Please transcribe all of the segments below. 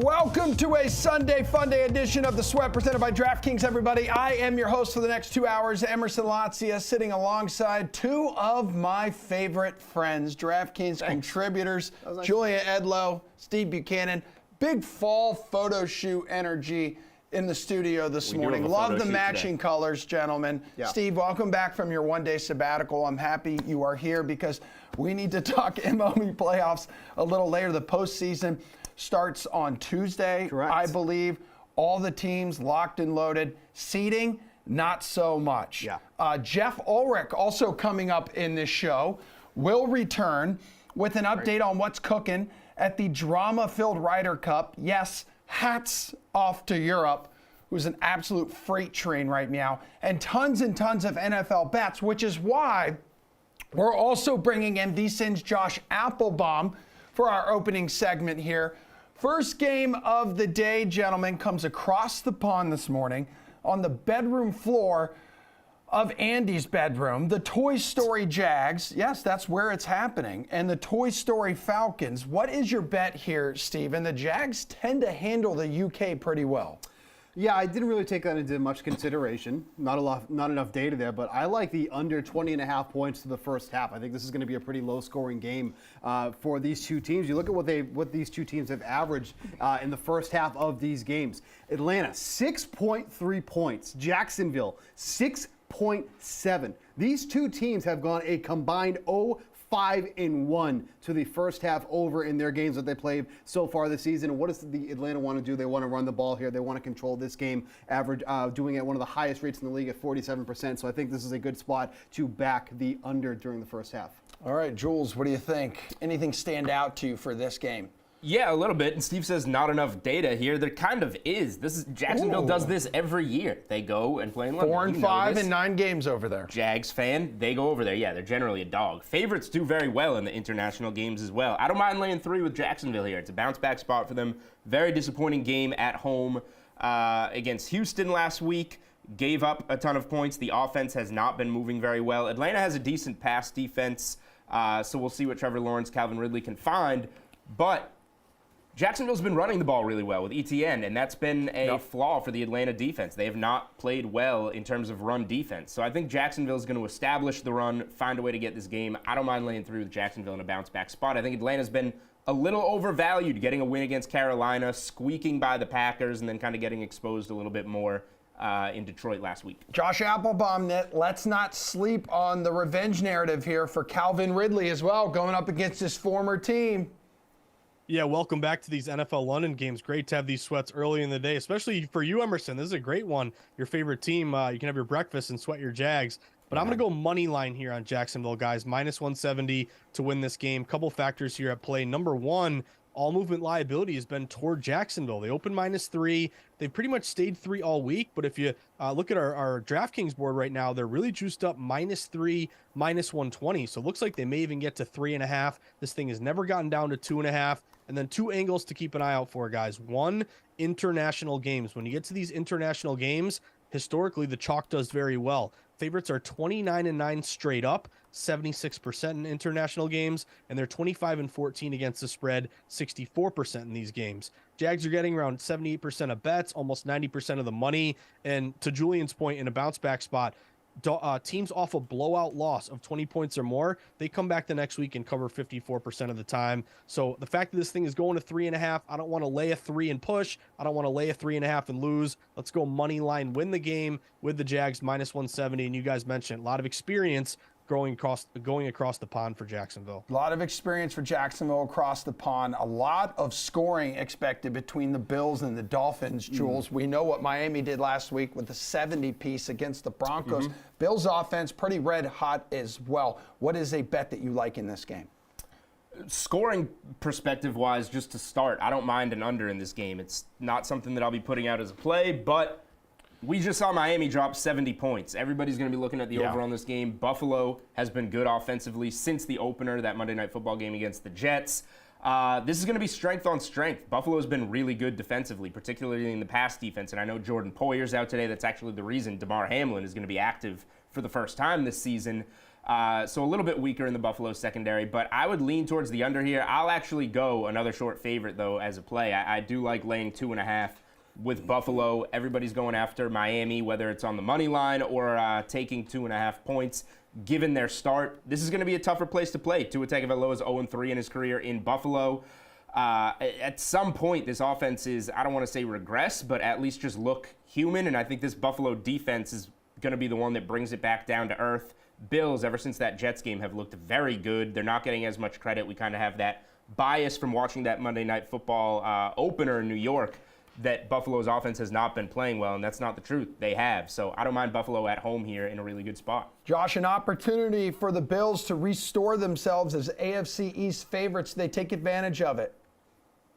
Welcome to a Sunday Funday edition of The Sweat presented by DraftKings, everybody. I am your host for the next 2 hours, Emerson Latzia, sitting alongside two of my favorite friends, DraftKings contributors, Julia Edlow, Steve Buchanan. Big fall photo shoot energy in the studio this morning. Love the matching colors, gentlemen. Yeah. Steve, welcome back from your one-day sabbatical. I'm happy you are here because we need to talk MLB playoffs a little later. The postseason starts on Tuesday, correct, I believe. All the teams locked and loaded. Seeding, not so much. Yeah. Jeff Ulrich, also coming up in this show, will return with an update on what's cooking at the drama-filled Ryder Cup. Yes, hats off to Europe, who's an absolute freight train right now, and tons of NFL bets, which is why we're also bringing in VSiN's Josh Applebaum for our opening segment here. First game of the day, gentlemen, comes across the pond this morning on the bedroom floor of Andy's bedroom. The Toy Story Jags, yes, that's where it's happening, and the Toy Story Falcons. What is your bet here, Steven? The Jags tend to handle the UK pretty well. Yeah, I didn't really take that into much consideration. Not enough data there, but I like the under 20.5 points to the first half. I think this is going to be a pretty low-scoring game for these two teams. You look at what these two teams have averaged in the first half of these games. Atlanta, 6.3 points. Jacksonville, 6.7. These two teams have gone a combined 5-1 to the first half over in their games that they played so far this season. And what does the Atlanta want to do? They want to run the ball here. They want to control this game, doing it at one of the highest rates in the league at 47%. So I think this is a good spot to back the under during the first half. All right, Jules, what do you think? Anything stand out to you for this game? Yeah, a little bit. And Steve says not enough data here. There kind of is. Jacksonville does this every year. They go and play in London. 4-5 in 9 games over there. Jags fan, they go over there. Yeah, they're generally a dog. Favorites do very well in the international games as well. I don't mind laying 3 with Jacksonville here. It's a bounce-back spot for them. Very disappointing game at home against Houston last week. Gave up a ton of points. The offense has not been moving very well. Atlanta has a decent pass defense, so we'll see what Trevor Lawrence, Calvin Ridley can find. But Jacksonville's been running the ball really well with ETN, and that's been a flaw for the Atlanta defense. They have not played well in terms of run defense. So I think Jacksonville's going to establish the run, find a way to get this game. I don't mind laying 3 with Jacksonville in a bounce-back spot. I think Atlanta's been a little overvalued, getting a win against Carolina, squeaking by the Packers, and then kind of getting exposed a little bit more in Detroit last week. Josh Applebaum, let's not sleep on the revenge narrative here for Calvin Ridley as well, going up against his former team. Yeah, welcome back to these NFL London games. Great to have these sweats early in the day, especially for you, Emerson. This is a great one. Your favorite team, you can have your breakfast and sweat your Jags. But I'm going to go money line here on Jacksonville, guys. -170 to win this game. Couple factors here at play. Number one, all movement liability has been toward Jacksonville. They opened -3. They've pretty much stayed 3 all week. But if you look at our DraftKings board right now, they're really juiced up -3, -120. So it looks like they may even get to 3.5. This thing has never gotten down to 2.5. And then 2 angles to keep an eye out for, guys. 1, international games. When you get to these international games, historically, the chalk does very well. Favorites are 29-9 straight up, 76% in international games, and they're 25-14 against the spread, 64% in these games. Jags are getting around 78% of bets, almost 90% of the money. And to Julian's point, in a bounce-back spot, teams off a blowout loss of 20 points or more, they come back the next week and cover 54% of the time. So the fact that this thing is going to 3.5, I don't want to lay a 3 and push. I don't want to lay a 3.5 and lose. Let's go money line, win the game with the Jags -170. And you guys mentioned a lot of experience going across the pond for Jacksonville. A lot of experience for Jacksonville across the pond. A lot of scoring expected between the Bills and the Dolphins, Jules. We know what Miami did last week with the 70-piece against the Broncos. Bills offense pretty red hot as well. What is a bet that you like in this game? Scoring perspective-wise, just to start, I don't mind an under in this game. It's not something that I'll be putting out as a play, but we just saw Miami drop 70 points. Everybody's going to be looking at the over on this game. Buffalo has been good offensively since the opener, that Monday Night Football game against the Jets. This is going to be strength on strength. Buffalo's been really good defensively, particularly in the pass defense. And I know Jordan Poyer's out today. That's actually the reason DeMar Hamlin is going to be active for the first time this season. So a little bit weaker in the Buffalo secondary, but I would lean towards the under here. I'll actually go another short favorite, though, as a play. I do like laying 2.5 with Buffalo. Everybody's going after Miami, whether it's on the money line or taking 2.5 points. Given their start, this is going to be a tougher place to play. Tua Tagovailoa is 0-3 in his career in Buffalo. At some point, this offense is, I don't want to say regress, but at least just look human, and I think this Buffalo defense is going to be the one that brings it back down to earth. Bills, ever since that Jets game, have looked very good. They're not getting as much credit. We kind of have that bias from watching that Monday Night Football opener in New York that Buffalo's offense has not been playing well, and that's not the truth. They have. So I don't mind Buffalo at home here in a really good spot. Josh, an opportunity for the Bills to restore themselves as AFC East favorites. They take advantage of it.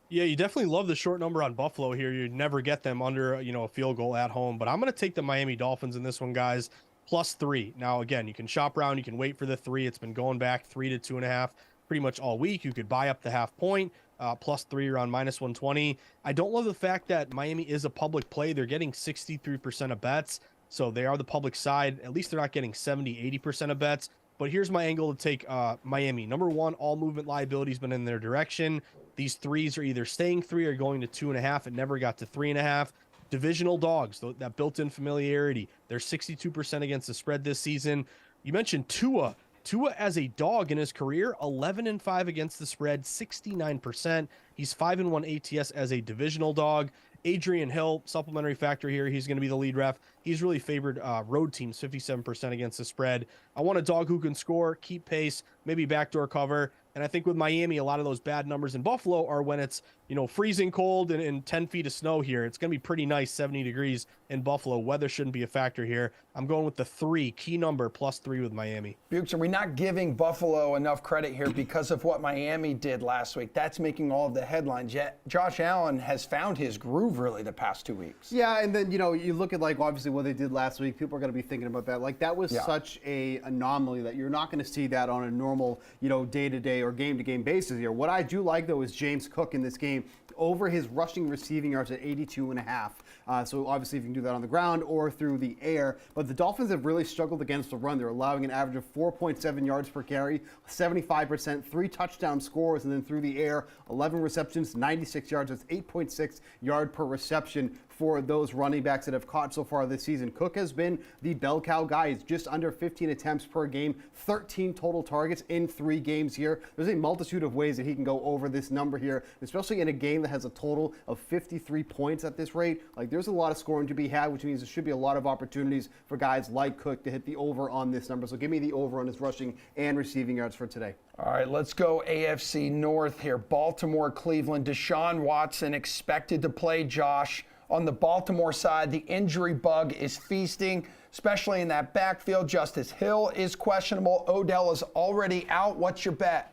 Yeah, you definitely love the short number on Buffalo here. You'd never get them under, a field goal at home. But I'm going to take the Miami Dolphins in this one, guys, +3. Now, again, you can shop around. You can wait for the 3. It's been going back 3 to 2.5 pretty much all week. You could buy up the half point. +3 around -120. I don't love the fact that Miami is a public play. They're getting 63% of bets, so they are the public side. At least they're not getting 70-80% of bets. But here's my angle to take Miami. Number one, all movement liability has been in their direction. These 3s are either staying 3 or going to 2.5. It never got to 3.5. Divisional dogs, that built-in familiarity. They're 62% against the spread this season. You mentioned Tua. Tua as a dog in his career, 11-5 against the spread, 69%. He's 5-1 ATS as a divisional dog. Adrian Hill, supplementary factor here. He's going to be the lead ref. He's really favored road teams, 57% against the spread. I want a dog who can score, keep pace, maybe backdoor cover. And I think with Miami, a lot of those bad numbers in Buffalo are when it's, freezing cold and 10 feet of snow here. It's going to be pretty nice, 70 degrees in Buffalo. Weather shouldn't be a factor here. I'm going with the 3, key number, +3 with Miami. Bukes, are we not giving Buffalo enough credit here because of what Miami did last week? That's making all of the headlines. Yet Josh Allen has found his groove really the past 2 weeks. Yeah, and then, you look at, obviously what they did last week. People are going to be thinking about that. That was such a anomaly that you're not going to see that on a normal, day-to-day or game-to-game basis here. What I do like, though, is James Cook in this game over his rushing receiving yards at 82.5. So obviously if you can do that on the ground or through the air. But the Dolphins have really struggled against the run. They're allowing an average of 4.7 yards per carry, 75%, 3 touchdown scores, and then through the air, 11 receptions, 96 yards. That's 8.6 yard per reception for those running backs that have caught so far this season. Cook has been the bell cow guy. He's just under 15 attempts per game, 13 total targets in 3 games here. There's a multitude of ways that he can go over this number here, especially in a game that has a total of 53 points at this rate. There's a lot of scoring to be had, which means there should be a lot of opportunities for guys like Cook to hit the over on this number. So give me the over on his rushing and receiving yards for today. All right, let's go AFC North here. Baltimore, Cleveland. Deshaun Watson expected to play, Josh. On the Baltimore side, the injury bug is feasting, especially in that backfield. Justice Hill is questionable. Odell is already out. What's your bet?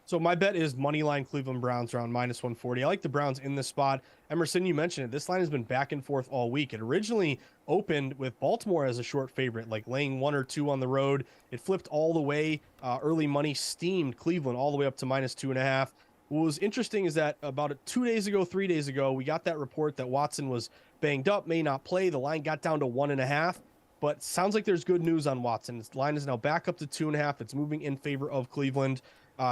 So my bet is moneyline Cleveland Browns around -140. I like the Browns in this spot. Emerson, you mentioned it. This line has been back and forth all week. It originally opened with Baltimore as a short favorite, laying 1 or 2 on the road. It flipped all the way. Early money steamed Cleveland all the way up to -2.5. What was interesting is that about 3 days ago, we got that report that Watson was banged up, may not play. The line got down to 1.5, but sounds like there's good news on Watson. His line is now back up to 2.5. It's moving in favor of Cleveland.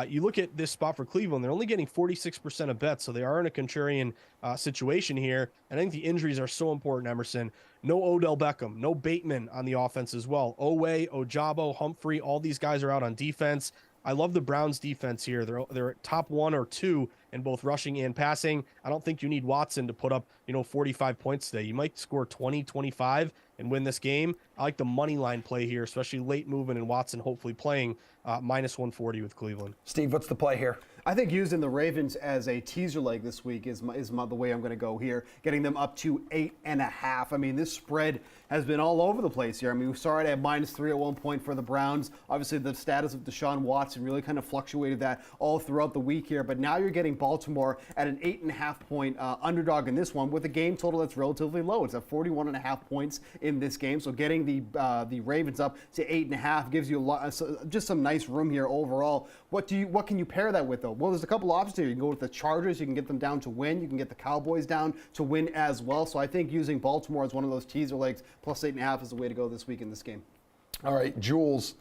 You look at this spot for Cleveland, they're only getting 46% of bets, so they are in a contrarian situation here. And I think the injuries are so important, Emerson. No Odell Beckham, no Bateman on the offense as well. Oweh, Ojabo, Humphrey, all these guys are out on defense. I love the Browns defense here. They're top 1 or 2 in both rushing and passing. I don't think you need Watson to put up, 45 points today. You might score 20, 25 and win this game. I like the money line play here, especially late movement and Watson hopefully playing -140 with Cleveland. Steve, what's the play here? I think using the Ravens as a teaser leg this week is the way I'm going to go here, getting them up to 8.5. I mean, this spread has been all over the place here. I mean, we saw it at -3 at one point for the Browns. Obviously, the status of Deshaun Watson really kind of fluctuated that all throughout the week here. But now you're getting Baltimore at an 8.5 point underdog in this one with a game total that's relatively low. It's at 41.5 points in this game. So getting the Ravens up to 8.5 gives you just some nice room here overall. What can you pair that with, though? Well, there's a couple options here. You can go with the Chargers. You can get them down to win. You can get the Cowboys down to win as well. So I think using Baltimore as one of those teaser legs plus 8.5 is the way to go this week in this game. All right, Jules.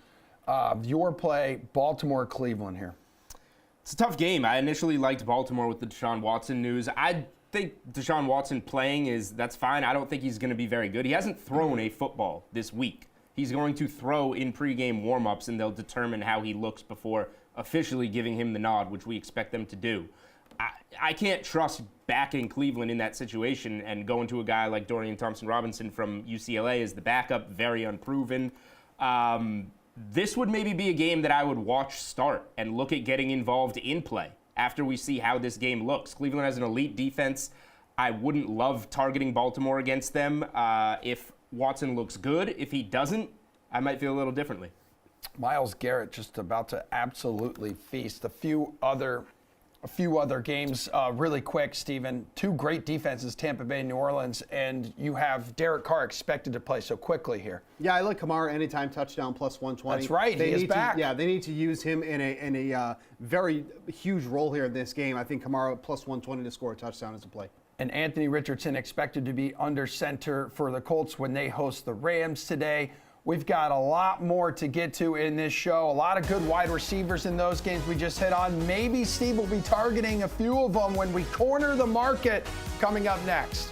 Your play, Baltimore, Cleveland here. It's a tough game. I initially liked Baltimore with the Deshaun Watson news. I think Deshaun Watson playing that's fine. I don't think he's going to be very good. He hasn't thrown a football this week. He's going to throw in pregame warmups, and they'll determine how he looks before officially giving him the nod, which we expect them to do. I can't trust backing Cleveland in that situation and going to a guy like Dorian Thompson-Robinson from UCLA as the backup, very unproven. This would maybe be a game that I would watch start and look at getting involved in play after we see how this game looks. Cleveland has an elite defense. I wouldn't love targeting Baltimore against them if Watson looks good. If he doesn't, I might feel a little differently. Myles Garrett just about to absolutely feast. A few other games really quick, Steven. Two great defenses, Tampa Bay, New Orleans, and you have Derek Carr expected to play so quickly here. Yeah, I like Kamara anytime touchdown plus 120. That's right, he is back. They need to use him in a very huge role here in this game. I think Kamara plus 120 to score a touchdown is a play. And Anthony Richardson expected to be under center for the Colts when they host the Rams today. We've got a lot more to get to in this show. A lot of good wide receivers in those games we just hit on. Maybe Steve will be targeting a few of them when we corner the market coming up next.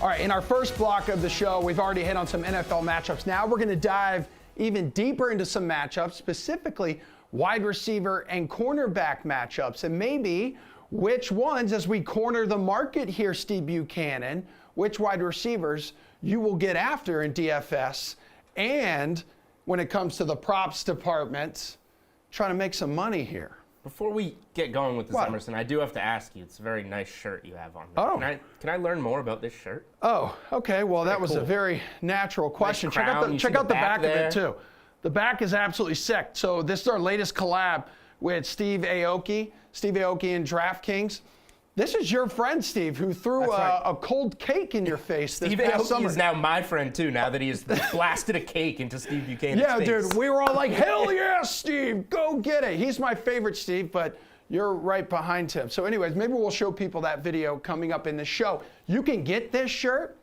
All right, in our first block of the show, we've already hit on some NFL matchups. Now we're going to dive even deeper into some matchups, specifically wide receiver and cornerback matchups, and maybe which ones, as we corner the market here, Steve Buchanan, which wide receivers you will get after in DFS, and when it comes to the props department, trying to make some money here. Before we get going with this, What? Emerson, I do have to ask you. It's a very nice shirt you have on. Oh. Can I learn more about this shirt? Oh, okay. Well, that was a cool. very natural question. Nice crown. You Check see out the back of there? it, too. The back is absolutely sick. So this is our latest collab with Steve Aoki and DraftKings. This is your friend, Steve, who threw a cold cake in your face this Steve past Aoki summer. is now my friend, too, now that he has blasted a cake into Steve Buchanan's Yeah, face. dude, we were all like, hell yeah, Steve, go get it. He's my favorite, Steve, but you're right behind him. So anyways, maybe we'll show people that video coming up in the show. You can get this shirt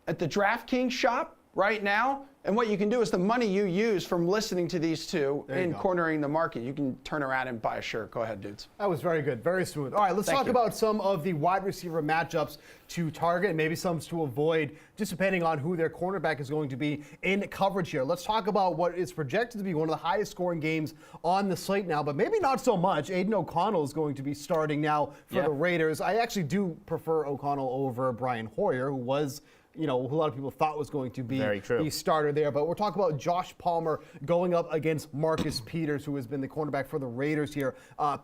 at the DraftKings shop right now. And what you can do is the money you use from listening to these two in cornering the market, you can turn around and buy a shirt. Go ahead, dudes. That was very good, very smooth. All right, let's talk about some of the wide receiver matchups to target and maybe some to avoid, just depending on who their cornerback is going to be in coverage here. Let's talk about what is projected to be one of the highest scoring games on the slate now, but maybe not so much. Aiden O'Connell is going to be starting now for the Raiders. I actually do prefer O'Connell over Brian Hoyer, who was, who a lot of people thought was going to be the starter there. But we're talking about Josh Palmer going up against Marcus Peters, who has been the cornerback for the Raiders here.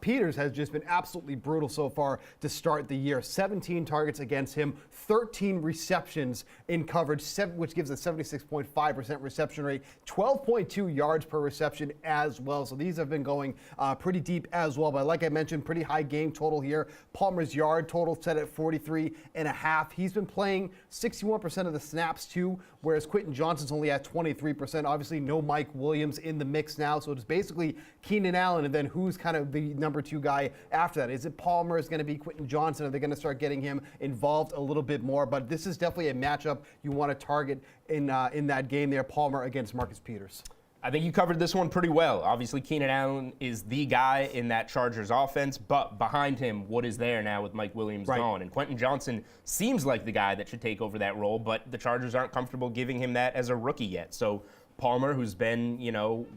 Peters has just been absolutely brutal so far to start the year. 17 targets against him, 13 receptions in coverage, which gives a 76.5% reception rate, 12.2 yards per reception as well. So these have been going pretty deep as well. But like I mentioned, pretty high game total here. Palmer's yard total set at 43.5. He's been playing 61% of the snaps too, whereas Quentin Johnston's only at 23%. Obviously, no Mike Williams in the mix now, so it's basically Keenan Allen, and then who's kind of the number 2 guy after that? Is it Palmer? Is going to be Quentin Johnston? Are they going to start getting him involved a little bit more? But this is definitely a matchup you want to target in that game there, Palmer against Marcus Peters. I think you covered this one pretty well. Obviously, Keenan Allen is the guy in that Chargers offense, but behind him, what is there now with Mike Williams gone? And Quentin Johnston seems like the guy that should take over that role, but the Chargers aren't comfortable giving him that as a rookie yet. So Palmer, who's been,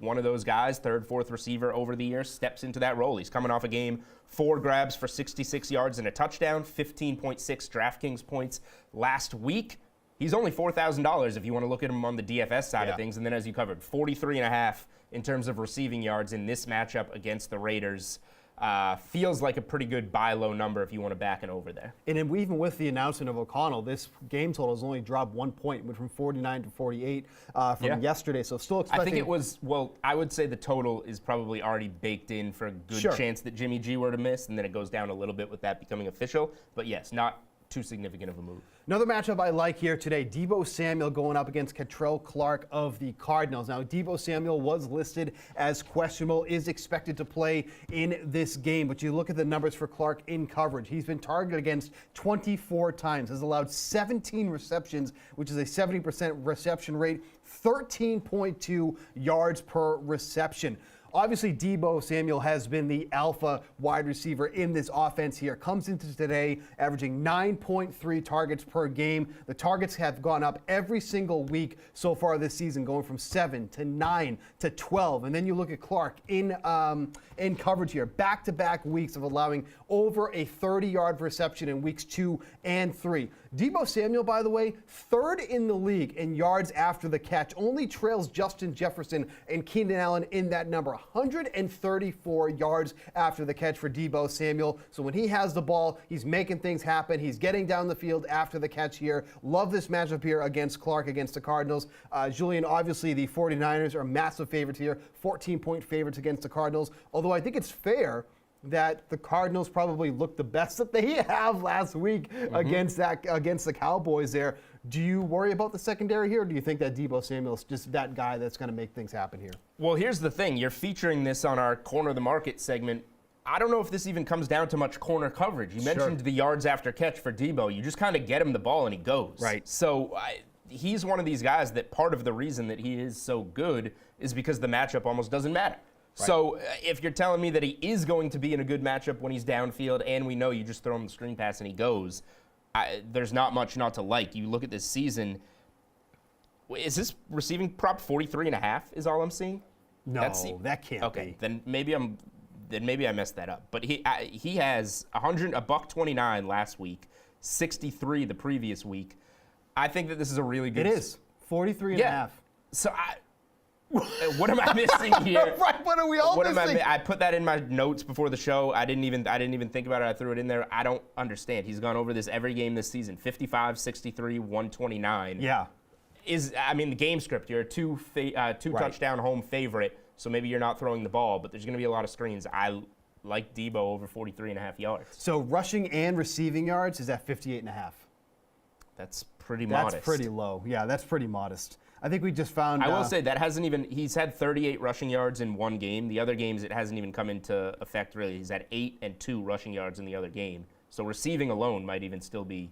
one of those guys, third, fourth receiver over the years, steps into that role. He's coming off a game, 4 grabs for 66 yards and a touchdown, 15.6 DraftKings points last week. He's only $4,000 if you want to look at him on the DFS side of things. And then as you covered, 43.5 in terms of receiving yards in this matchup against the Raiders. Feels like a pretty good buy low number if you want to back it over there. And even with the announcement of O'Connell, this game total has only dropped 1 point, went from 49 to 48 from yesterday. So still expecting. I think it was, I would say the total is probably already baked in for a good chance that Jimmy G were to miss, and then it goes down a little bit with that becoming official. But yes, not too significant of a move. Another matchup I like here today, Deebo Samuel going up against Catrell Clark of the Cardinals. Now, Deebo Samuel was listed as questionable, is expected to play in this game, but you look at the numbers for Clark in coverage. He's been targeted against 24 times, has allowed 17 receptions, which is a 70% reception rate, 13.2 yards per reception. Obviously, Deebo Samuel has been the alpha wide receiver in this offense here. Comes into today averaging 9.3 targets per game. The targets have gone up every single week so far this season, going from 7 to 9 to 12. And then you look at Clark in coverage here. Back-to-back weeks of allowing over a 30-yard reception in weeks 2 and 3. Deebo Samuel, by the way, 3rd in the league in yards after the catch. Only trails Justin Jefferson and Keenan Allen in that number. 134 yards after the catch for Deebo Samuel. So when he has the ball, he's making things happen. He's getting down the field after the catch here. Love this matchup here against Clark, against the Cardinals. Julian, obviously the 49ers are massive favorites here. 14-point favorites against the Cardinals. Although I think it's fair that the Cardinals probably looked the best that they have last week against the Cowboys there. Do you worry about the secondary here, or do you think that Deebo Samuel's just that guy that's going to make things happen here? Well, here's the thing. You're featuring this on our Corner of the Market segment. I don't know if this even comes down to much corner coverage. You mentioned the yards after catch for Deebo. You just kind of get him the ball and he goes. Right. So he's one of these guys that part of the reason that he is so good is because the matchup almost doesn't matter. Right. So if you're telling me that he is going to be in a good matchup when he's downfield and we know you just throw him the screen pass and he goes, there's not much not to like. You look at this season, is this receiving prop 43.5 is all I'm seeing? No, that can't be. Okay, then maybe I messed that up. But he has $129 last week, 63 the previous week. I think that this is a really good. It is 43.5. So What am I missing here? Right, what are we all missing? I put that in my notes before the show. I didn't even think about it. I threw it in there. I don't understand. He's gone over this every game this season. 55, 63, 129. Yeah. The game script, you're a two touchdown home favorite, so maybe you're not throwing the ball, but there's going to be a lot of screens. I like Debo over 43.5 yards. So rushing and receiving yards is at 58.5. That's pretty modest. That's pretty low. Yeah, that's pretty modest. I think we just found. I will say that he's had 38 rushing yards in one game. The other games, it hasn't even come into effect really. He's had 8 and 2 rushing yards in the other game. So receiving alone might even still be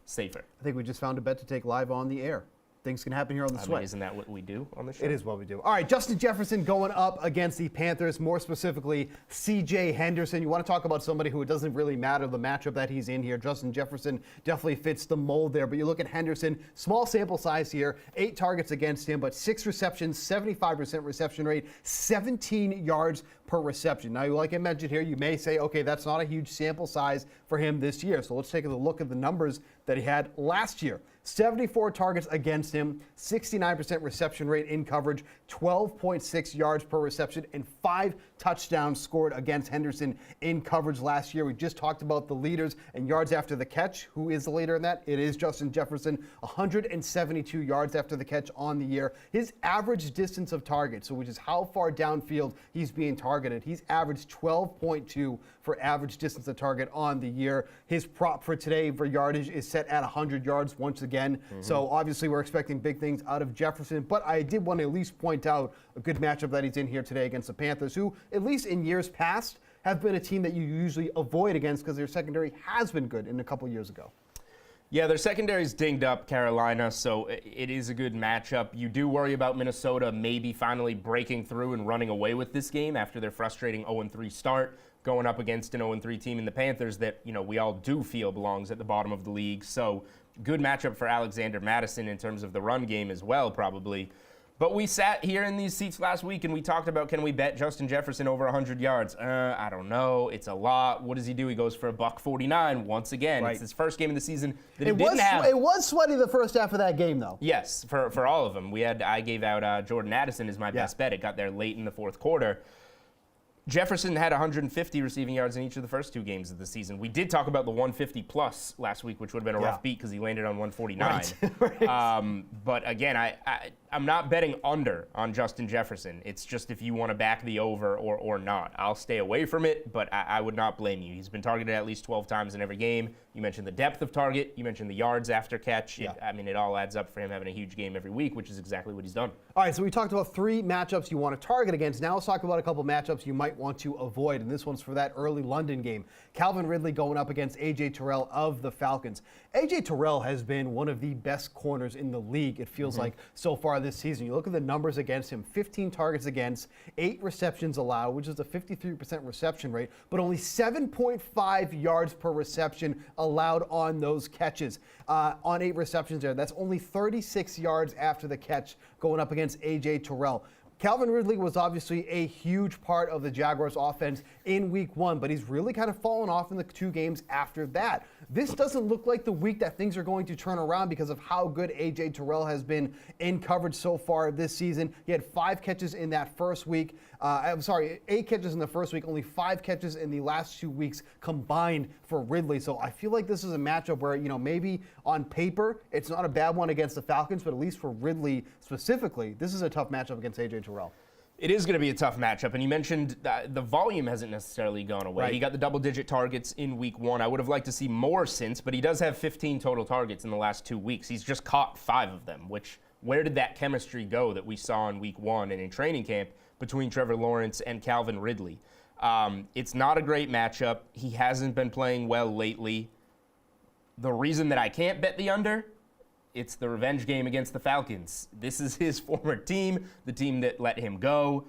safer. I think we just found a bet to take live on the air. Things can happen here on the Sweat. Isn't that what we do on the show? It is what we do. All right, Justin Jefferson going up against the Panthers, more specifically C.J. Henderson. You want to talk about somebody who it doesn't really matter the matchup that he's in here. Justin Jefferson definitely fits the mold there, but you look at Henderson, small sample size here, 8 targets against him, but 6 receptions, 75% reception rate, 17 yards per reception. Now, like I mentioned here, you may say, okay, that's not a huge sample size for him this year. So let's take a look at the numbers that he had last year. 74 targets against him, 69% reception rate in coverage, 12.6 yards per reception, and 5 touchdowns scored against Henderson in coverage last year. We just talked about the leaders and yards after the catch. Who is the leader in that? It is Justin Jefferson, 172 yards after the catch on the year. His average distance of target, so which is how far downfield he's being targeted, he's averaged 12.2 for average distance of target on the year. His prop for today for yardage is set at 100 yards once again. So obviously we're expecting big things out of Jefferson, but I did want to at least point out a good matchup that he's in here today against the Panthers, who at least in years past have been a team that you usually avoid against because their secondary has been good in a couple years ago. Yeah, their secondary's dinged up, Carolina, so it is a good matchup. You do worry about Minnesota maybe finally breaking through and running away with this game after their frustrating 0-3 start, going up against an 0-3 team in the Panthers that, we all do feel belongs at the bottom of the league. So good matchup for Alexander Mattison in terms of the run game as well, probably. But we sat here in these seats last week and we talked about, can we bet Justin Jefferson over 100 yards? I don't know. It's a lot. What does he do? He goes for $149 once again. Right. It's his first game of the season that he didn't have. It was sweaty the first half of that game, though. Yes, for all of them. I gave out Jordan Addison as my best bet. It got there late in the fourth quarter. Jefferson had 150 receiving yards in each of the first 2 games of the season. We did talk about the 150 plus last week, which would have been a rough beat because he landed on 149. Right. But again, I'm not betting under on Justin Jefferson. It's just if you want to back the over or not. I'll stay away from it, but I would not blame you. He's been targeted at least 12 times in every game. You mentioned the depth of target. You mentioned the yards after catch. Yeah. It all adds up for him having a huge game every week, which is exactly what he's done. All right, so we talked about 3 matchups you want to target against. Now let's talk about a couple matchups you might want to avoid, and this one's for that early London game. Calvin Ridley going up against A.J. Terrell of the Falcons. A.J. Terrell has been one of the best corners in the league, it feels like, so far this season. You look at the numbers against him, 15 targets against, 8 receptions allowed, which is a 53% reception rate, but only 7.5 yards per reception allowed on those catches. On 8 receptions there, that's only 36 yards after the catch going up against A.J. Terrell. Calvin Ridley was obviously a huge part of the Jaguars' offense in week 1, but he's really kind of fallen off in the 2 games after that. This doesn't look like the week that things are going to turn around because of how good A.J. Terrell has been in coverage so far this season. He had 5 catches in that first week. 8 catches in the first week, only 5 catches in the last 2 weeks combined for Ridley. So I feel like this is a matchup where, maybe on paper it's not a bad one against the Falcons, but at least for Ridley specifically, this is a tough matchup against A.J. Terrell. It is going to be a tough matchup, and you mentioned the volume hasn't necessarily gone away. Right. He got the double-digit targets in week 1. I would have liked to see more since, but he does have 15 total targets in the last 2 weeks. He's just caught 5 of them, where did that chemistry go that we saw in week 1 and in training camp between Trevor Lawrence and Calvin Ridley? It's not a great matchup. He hasn't been playing well lately. The reason that I can't bet the under, it's the revenge game against the Falcons. This is his former team, the team that let him go.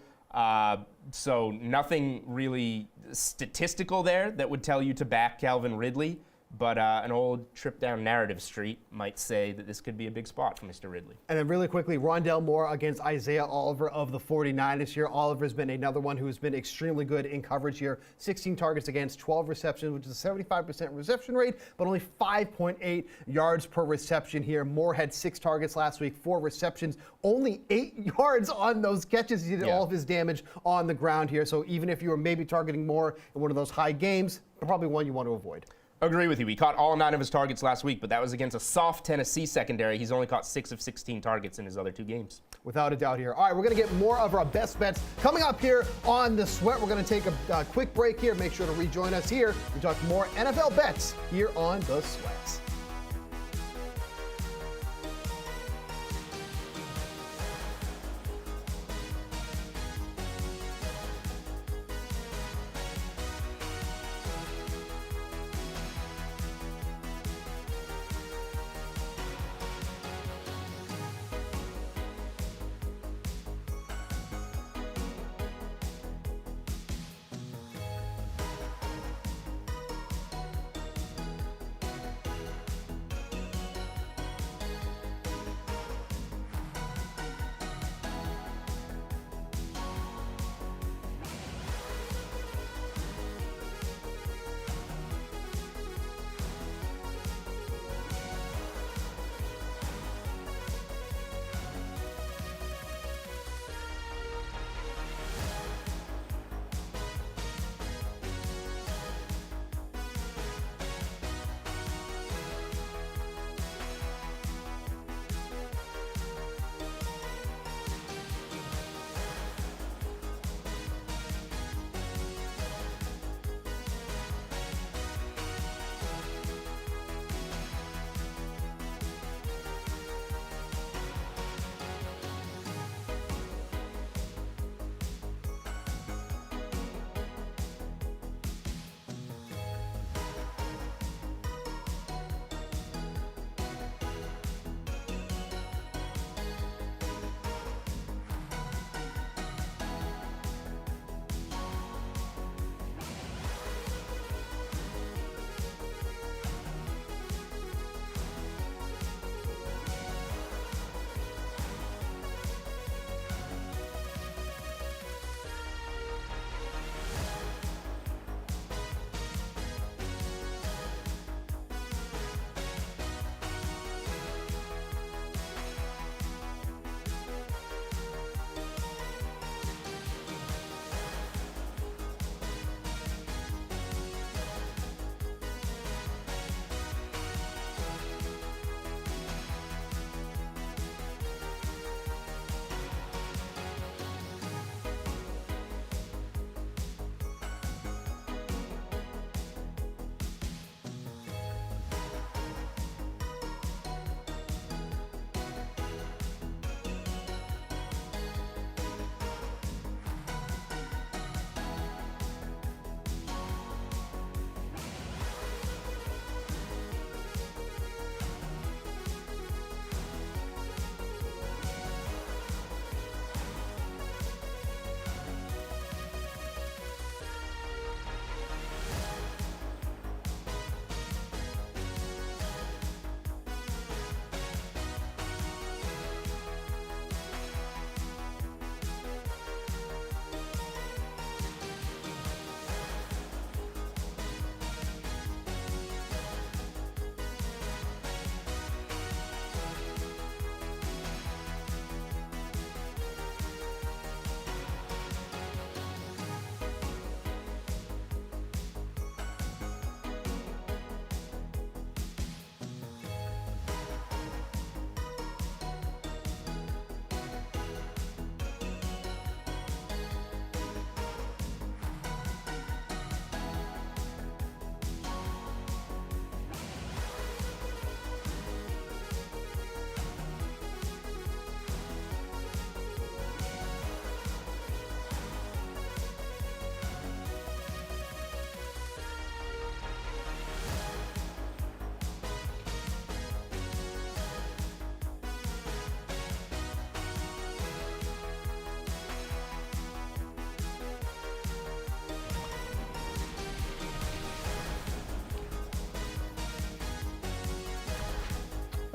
So nothing really statistical there that would tell you to back Calvin Ridley. But an old trip down Narrative Street might say that this could be a big spot for Mr. Ridley. And then really quickly, Rondell Moore against Isaiah Oliver of the 49ers here. Oliver's been another one who's been extremely good in coverage here. 16 targets against 12 receptions, which is a 75% reception rate, but only 5.8 yards per reception here. Moore had 6 targets last week, 4 receptions, only 8 yards on those catches. He did all of his damage on the ground here. So even if you were maybe targeting Moore in one of those high games, probably one you want to avoid. Agree with you. He caught all 9 of his targets last week, but that was against a soft Tennessee secondary. He's only caught 6 of 16 targets in his other 2 games. Without a doubt here. All right, we're going to get more of our best bets coming up here on The Sweat. We're going to take a quick break here. Make sure to rejoin us here. We talk more NFL bets here on The Sweat.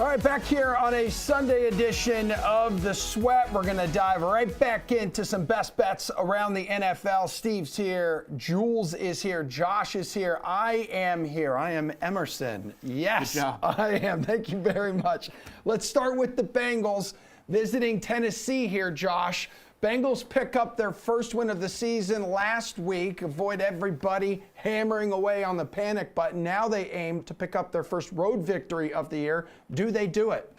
All right, back here on a Sunday edition of The Sweat. We're going to dive right back into some best bets around the NFL. Steve's here. Jules is here. Josh is here. I am here. I am Emerson. Yes, good job. I am. Thank you very much. Let's start with the Bengals visiting Tennessee here, Josh. Bengals pick up their first win of the season last week. Avoid everybody hammering away on the panic button. Now they aim to pick up their first road victory of the year. Do they do it?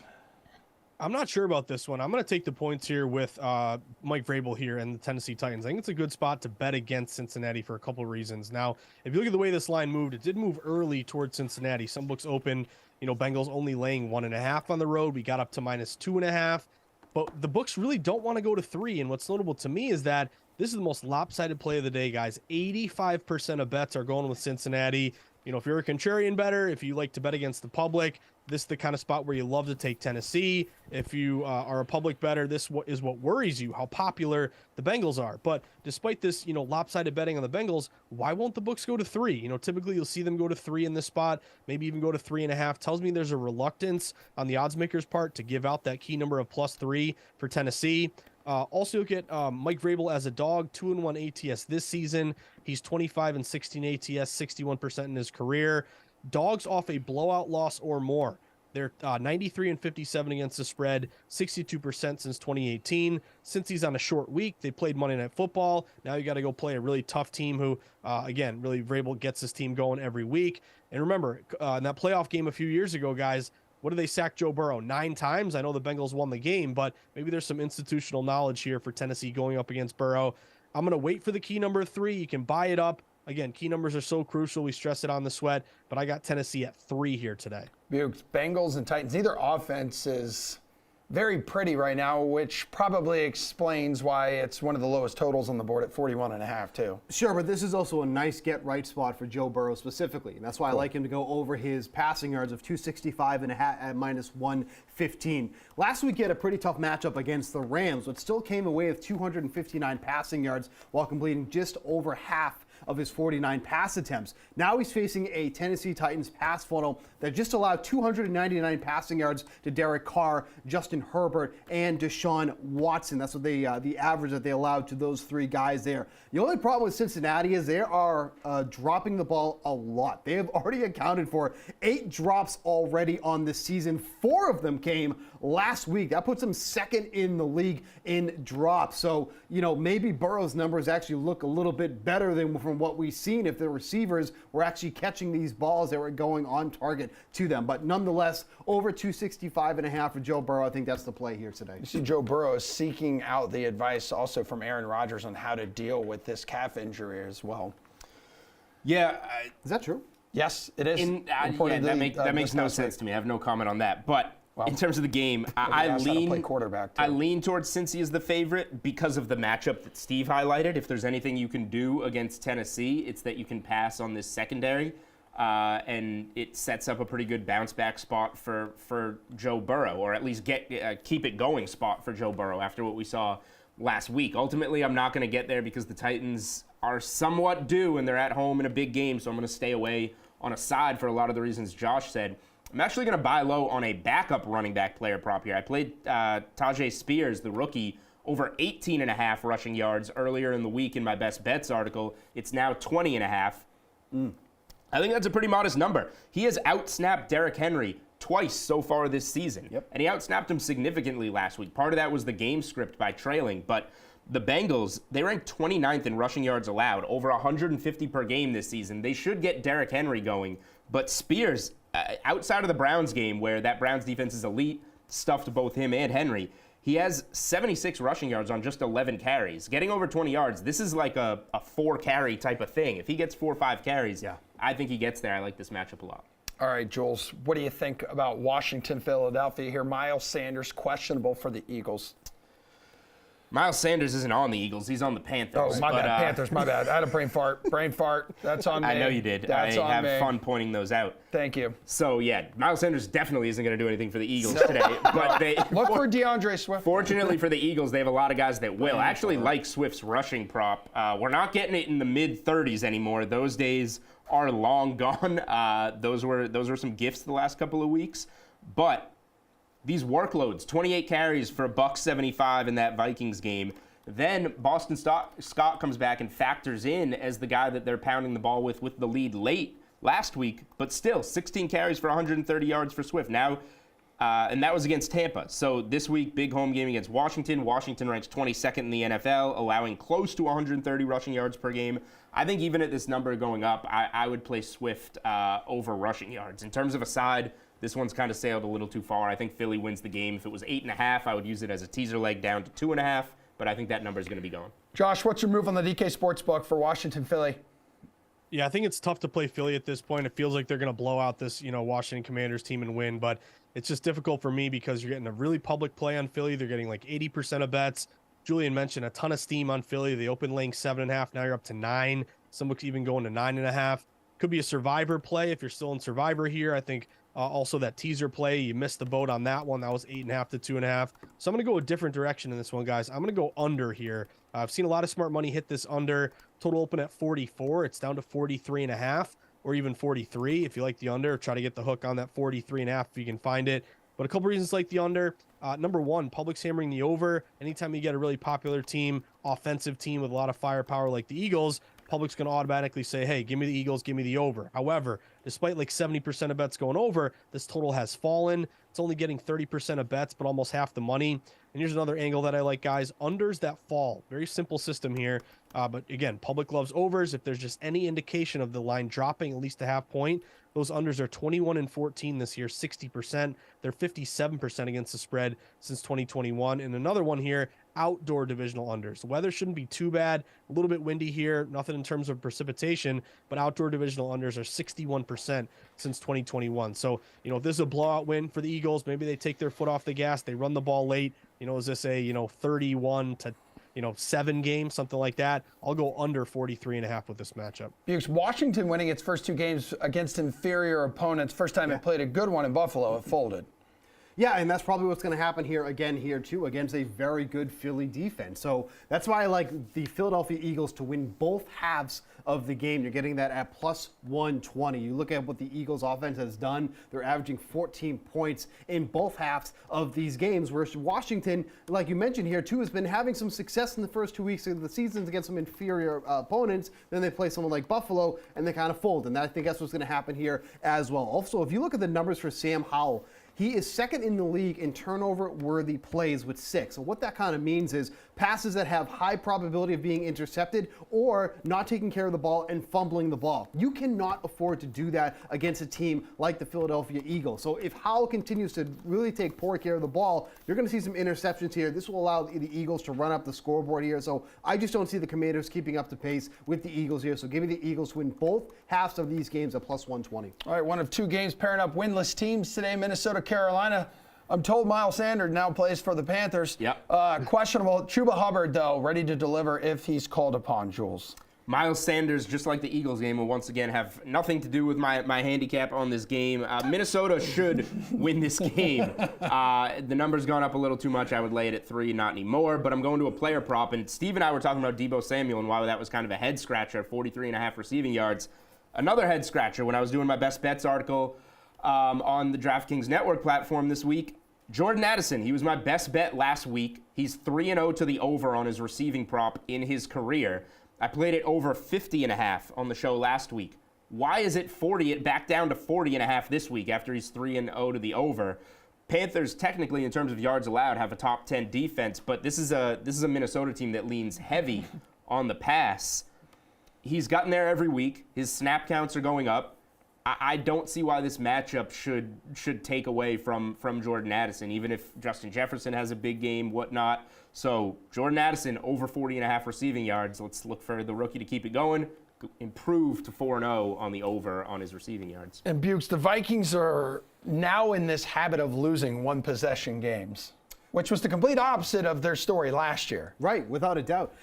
I'm not sure about this one. I'm going to take the points here with Mike Vrabel here and the Tennessee Titans. I think it's a good spot to bet against Cincinnati for a couple of reasons. Now, if you look at the way this line moved, it did move early towards Cincinnati. Some books open, Bengals only laying 1.5 on the road. We got up to -2.5. But the books really don't want to go to 3. And what's notable to me is that this is the most lopsided play of the day, guys. 85% of bets are going with Cincinnati. If you're a contrarian bettor, if you like to bet against the public, this is the kind of spot where you love to take Tennessee. If you are a public bettor, this is what worries you, how popular the Bengals are. But despite this, lopsided betting on the Bengals, why won't the books go to 3? Typically you'll see them go to 3 in this spot, maybe even go to 3.5. Tells me there's a reluctance on the odds makers' part to give out that key number of +3 for Tennessee. Also look at Mike Vrabel as a dog, 2-1 ATS this season. He's 25-16 ATS, 61% in his career. Dogs off a blowout loss or more. They're 93-57 against the spread, 62% since 2018. Since he's on a short week, they played Monday Night Football. Now you got to go play a really tough team who, again, really Vrabel gets his team going every week. And remember, in that playoff game a few years ago, guys, what did they sack Joe Burrow? 9 times? I know the Bengals won the game, but maybe there's some institutional knowledge here for Tennessee going up against Burrow. I'm going to wait for the key number 3. You can buy it up. Again, key numbers are so crucial. We stress it on the Sweat, but I got Tennessee at 3 here today. Bengals and Titans, neither offense is very pretty right now, which probably explains why it's one of the lowest totals on the board at 41.5 too. Sure, but this is also a nice get-right spot for Joe Burrow specifically, and that's why I like him to go over his passing yards of 265.5 at -115. Last week he had a pretty tough matchup against the Rams, but still came away with 259 passing yards while completing just over half of his 49 pass attempts. Now he's facing a Tennessee Titans pass funnel that just allowed 299 passing yards to Derek Carr, Justin Herbert, and Deshaun Watson. That's what the average that they allowed to those 3 guys there. The only problem with Cincinnati is they are dropping the ball a lot. They have already accounted for 8 drops already on this season. 4 of them came last week. That puts them second in the league in drops. So, maybe Burrow's numbers actually look a little bit better than from what we've seen if the receivers were actually catching these balls that were going on target to them. But nonetheless, over 265.5 for Joe Burrow. I think that's the play here today. You see Joe Burrow is seeking out the advice also from Aaron Rodgers on how to deal with this calf injury as well. Yeah. Is that true? Yes, it is. That makes no sense to me. I have no comment on that. But in terms of the game, I lean towards Cincy as the favorite because of the matchup that Steve highlighted. If there's anything you can do against Tennessee, it's that you can pass on this secondary, and it sets up a pretty good bounce-back spot for Joe Burrow, or at least keep it going spot for Joe Burrow after what we saw last week. Ultimately, I'm not going to get there because the Titans are somewhat due, and they're at home in a big game, so I'm going to stay away on a side for a lot of the reasons Josh said. I'm actually going to buy low on a backup running back player prop here. I played Tajay Spears, the rookie, over 18.5 rushing yards earlier in the week in my best bets article. It's now 20.5. I think that's a pretty modest number. He has outsnapped Derrick Henry twice so far this season. Yep. And he outsnapped him significantly last week. Part of that was the game script by trailing, but the Bengals, they ranked 29th in rushing yards allowed, over 150 per game this season. They should get Derrick Henry going, but Spears, outside of the Browns game where that Browns defense is elite, stuffed both him and Henry, he has 76 rushing yards on just 11 carries. Getting over 20 yards, this is like a 4-carry type of thing. If he gets 4 or 5 carries, I think he gets there. I like this matchup a lot. All right, Jules, what do you think about Washington, Philadelphia here? Miles Sanders questionable for the Eagles. Miles Sanders isn't on the Eagles. He's on the Panthers. Oh, my bad. Panthers, my bad. I had a brain fart. That's on me. I know you did. That's I have fun pointing those out. Thank you. So, yeah, Miles Sanders definitely isn't going to do anything for the Eagles today. But they look for DeAndre Swift. Fortunately for the Eagles, they have a lot of guys that will. I actually like Swift's rushing prop. We're not getting it in the mid-30s anymore. Those days are long gone. Those were some gifts the last couple of weeks. But these workloads, 28 carries for $175 in that Vikings game. Then Boston Scott comes back and factors in as the guy that they're pounding the ball with the lead late last week, but still 16 carries for 130 yards for Swift. Now, and that was against Tampa. So this week, big home game against Washington. Washington ranks 22nd in the NFL, allowing close to 130 rushing yards per game. I think even at this number going up, I would play Swift over rushing yards. In terms of a side, this one's kind of sailed a little too far. I think Philly wins the game. If it was 8.5, I would use it as a teaser leg down to 2.5. But I think that number is going to be gone. Josh, what's your move on the DK Sportsbook for Washington, Philly? Yeah, I think it's tough to play Philly at this point. It feels like they're going to blow out this, Washington Commanders team and win, but it's just difficult for me because you're getting a really public play on Philly. They're getting like 80% of bets. Julian mentioned a ton of steam on Philly. They opened laying 7.5. Now you're up to 9. Some books even going to 9.5. Could be a survivor play if you're still in survivor here. I think also that teaser play, you missed the boat on that one. That was 8.5 to 2.5. So I'm going to go a different direction in this one, guys. I'm going to go under here. I've seen a lot of smart money hit this under. Total open at 44. It's down to 43.5 or even 43. If you like the under, try to get the hook on that 43.5 if you can find it. But a couple reasons like the under. Number one, public's hammering the over. Anytime you get a really popular team, offensive team with a lot of firepower like the Eagles, public's going to automatically say, hey, give me the Eagles, give me the over. However, despite like 70% of bets going over, this total has fallen. It's only getting 30% of bets, but almost half the money. And here's another angle that I like, guys. Unders that fall. Very simple system here. But again, public loves overs. If there's just any indication of the line dropping at least a half point, those unders are 21-14 this year, 60%. They're 57% against the spread since 2021. And another one here, outdoor divisional unders. The weather shouldn't be too bad. A little bit windy here, nothing in terms of precipitation, but outdoor divisional unders are 61% since 2021. So, if this is a blowout win for the Eagles, maybe they take their foot off the gas, they run the ball late. Is this a, 31 to 7 game, something like that? I'll go under 43.5 with this matchup. Because Washington winning its first 2 games against inferior opponents, first time it played a good one in Buffalo, it folded. Yeah, and that's probably what's going to happen here too, against a very good Philly defense. So that's why I like the Philadelphia Eagles to win both halves of the game. You're getting that at plus 120. You look at what the Eagles offense has done. They're averaging 14 points in both halves of these games, whereas Washington, like you mentioned here too, has been having some success in the first 2 weeks of the season against some inferior opponents. Then they play someone like Buffalo and they kind of fold. And I think that's what's going to happen here as well. Also, if you look at the numbers for Sam Howell, he is second in the league in turnover-worthy plays with 6. So what that kind of means is passes that have high probability of being intercepted or not taking care of the ball and fumbling the ball. You cannot afford to do that against a team like the Philadelphia Eagles. So if Howell continues to really take poor care of the ball, you're going to see some interceptions here. This will allow the Eagles to run up the scoreboard here. So I just don't see the Commanders keeping up the pace with the Eagles here. So give me the Eagles to win both halves of these games at plus 120. All right, one of 2 games pairing up winless teams today, Minnesota, Carolina. I'm told Miles Sanders now plays for the Panthers. Yep. Questionable. Chuba Hubbard, though, ready to deliver if he's called upon, Jules. Miles Sanders, just like the Eagles game, will once again have nothing to do with my handicap on this game. Minnesota should win this game. The number's gone up a little too much. I would lay it at 3, not anymore. But I'm going to a player prop. And Steve and I were talking about Deebo Samuel and why that was kind of a head scratcher at 43.5 receiving yards. Another head scratcher when I was doing my best bets article on the DraftKings Network platform this week. Jordan Addison, he was my best bet last week. He's 3-0 to the over on his receiving prop in his career. I played it over 50.5 on the show last week. Why is it 40? It back down to 40.5 this week after he's 3-0 to the over. Panthers, technically, in terms of yards allowed, have a top 10 defense, but this is a Minnesota team that leans heavy on the pass. He's gotten there every week. His snap counts are going up. I don't see why this matchup should take away from Jordan Addison, even if Justin Jefferson has a big game, whatnot. So Jordan Addison over 40.5 receiving yards. Let's look for the rookie to keep it going, improve to 4-0 on the over on his receiving yards. And Bukes, the Vikings are now in this habit of losing one-possession games, which was the complete opposite of their story last year. Right, without a doubt.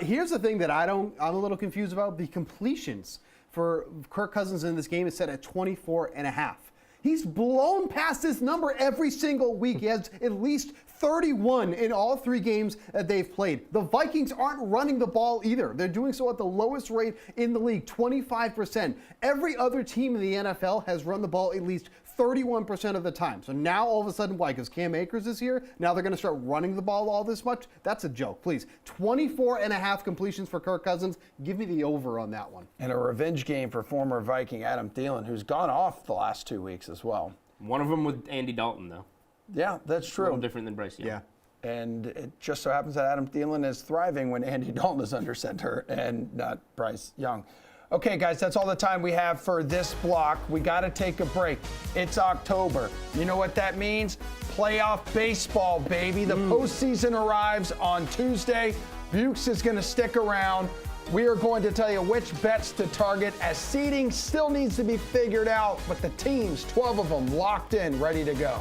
Here's the thing that I'm a little confused about. The completions for Kirk Cousins in this game is set at 24.5. He's blown past this number every single week. He has at least 31 in all 3 games that they've played. The Vikings aren't running the ball either. They're doing so at the lowest rate in the league, 25%. Every other team in the NFL has run the ball at least 31% of the time. So now all of a sudden, why? Because Cam Akers is here? Now they're going to start running the ball all this much? That's a joke, please. 24.5 completions for Kirk Cousins. Give me the over on that one. And a revenge game for former Viking Adam Thielen, who's gone off the last 2 weeks as well. One of them with Andy Dalton, though. Yeah, that's A true. little different than Bryce Young. Yeah. And it just so happens that Adam Thielen is thriving when Andy Dalton is under center and not Bryce Young. Okay, guys, that's all the time we have for this block. We got to take a break. It's October. You know what that means? Playoff baseball, baby. The postseason arrives on Tuesday. Bukes is going to stick around. We are going to tell you which bets to target as seeding still needs to be figured out, but the teams, 12 of them, locked in, ready to go.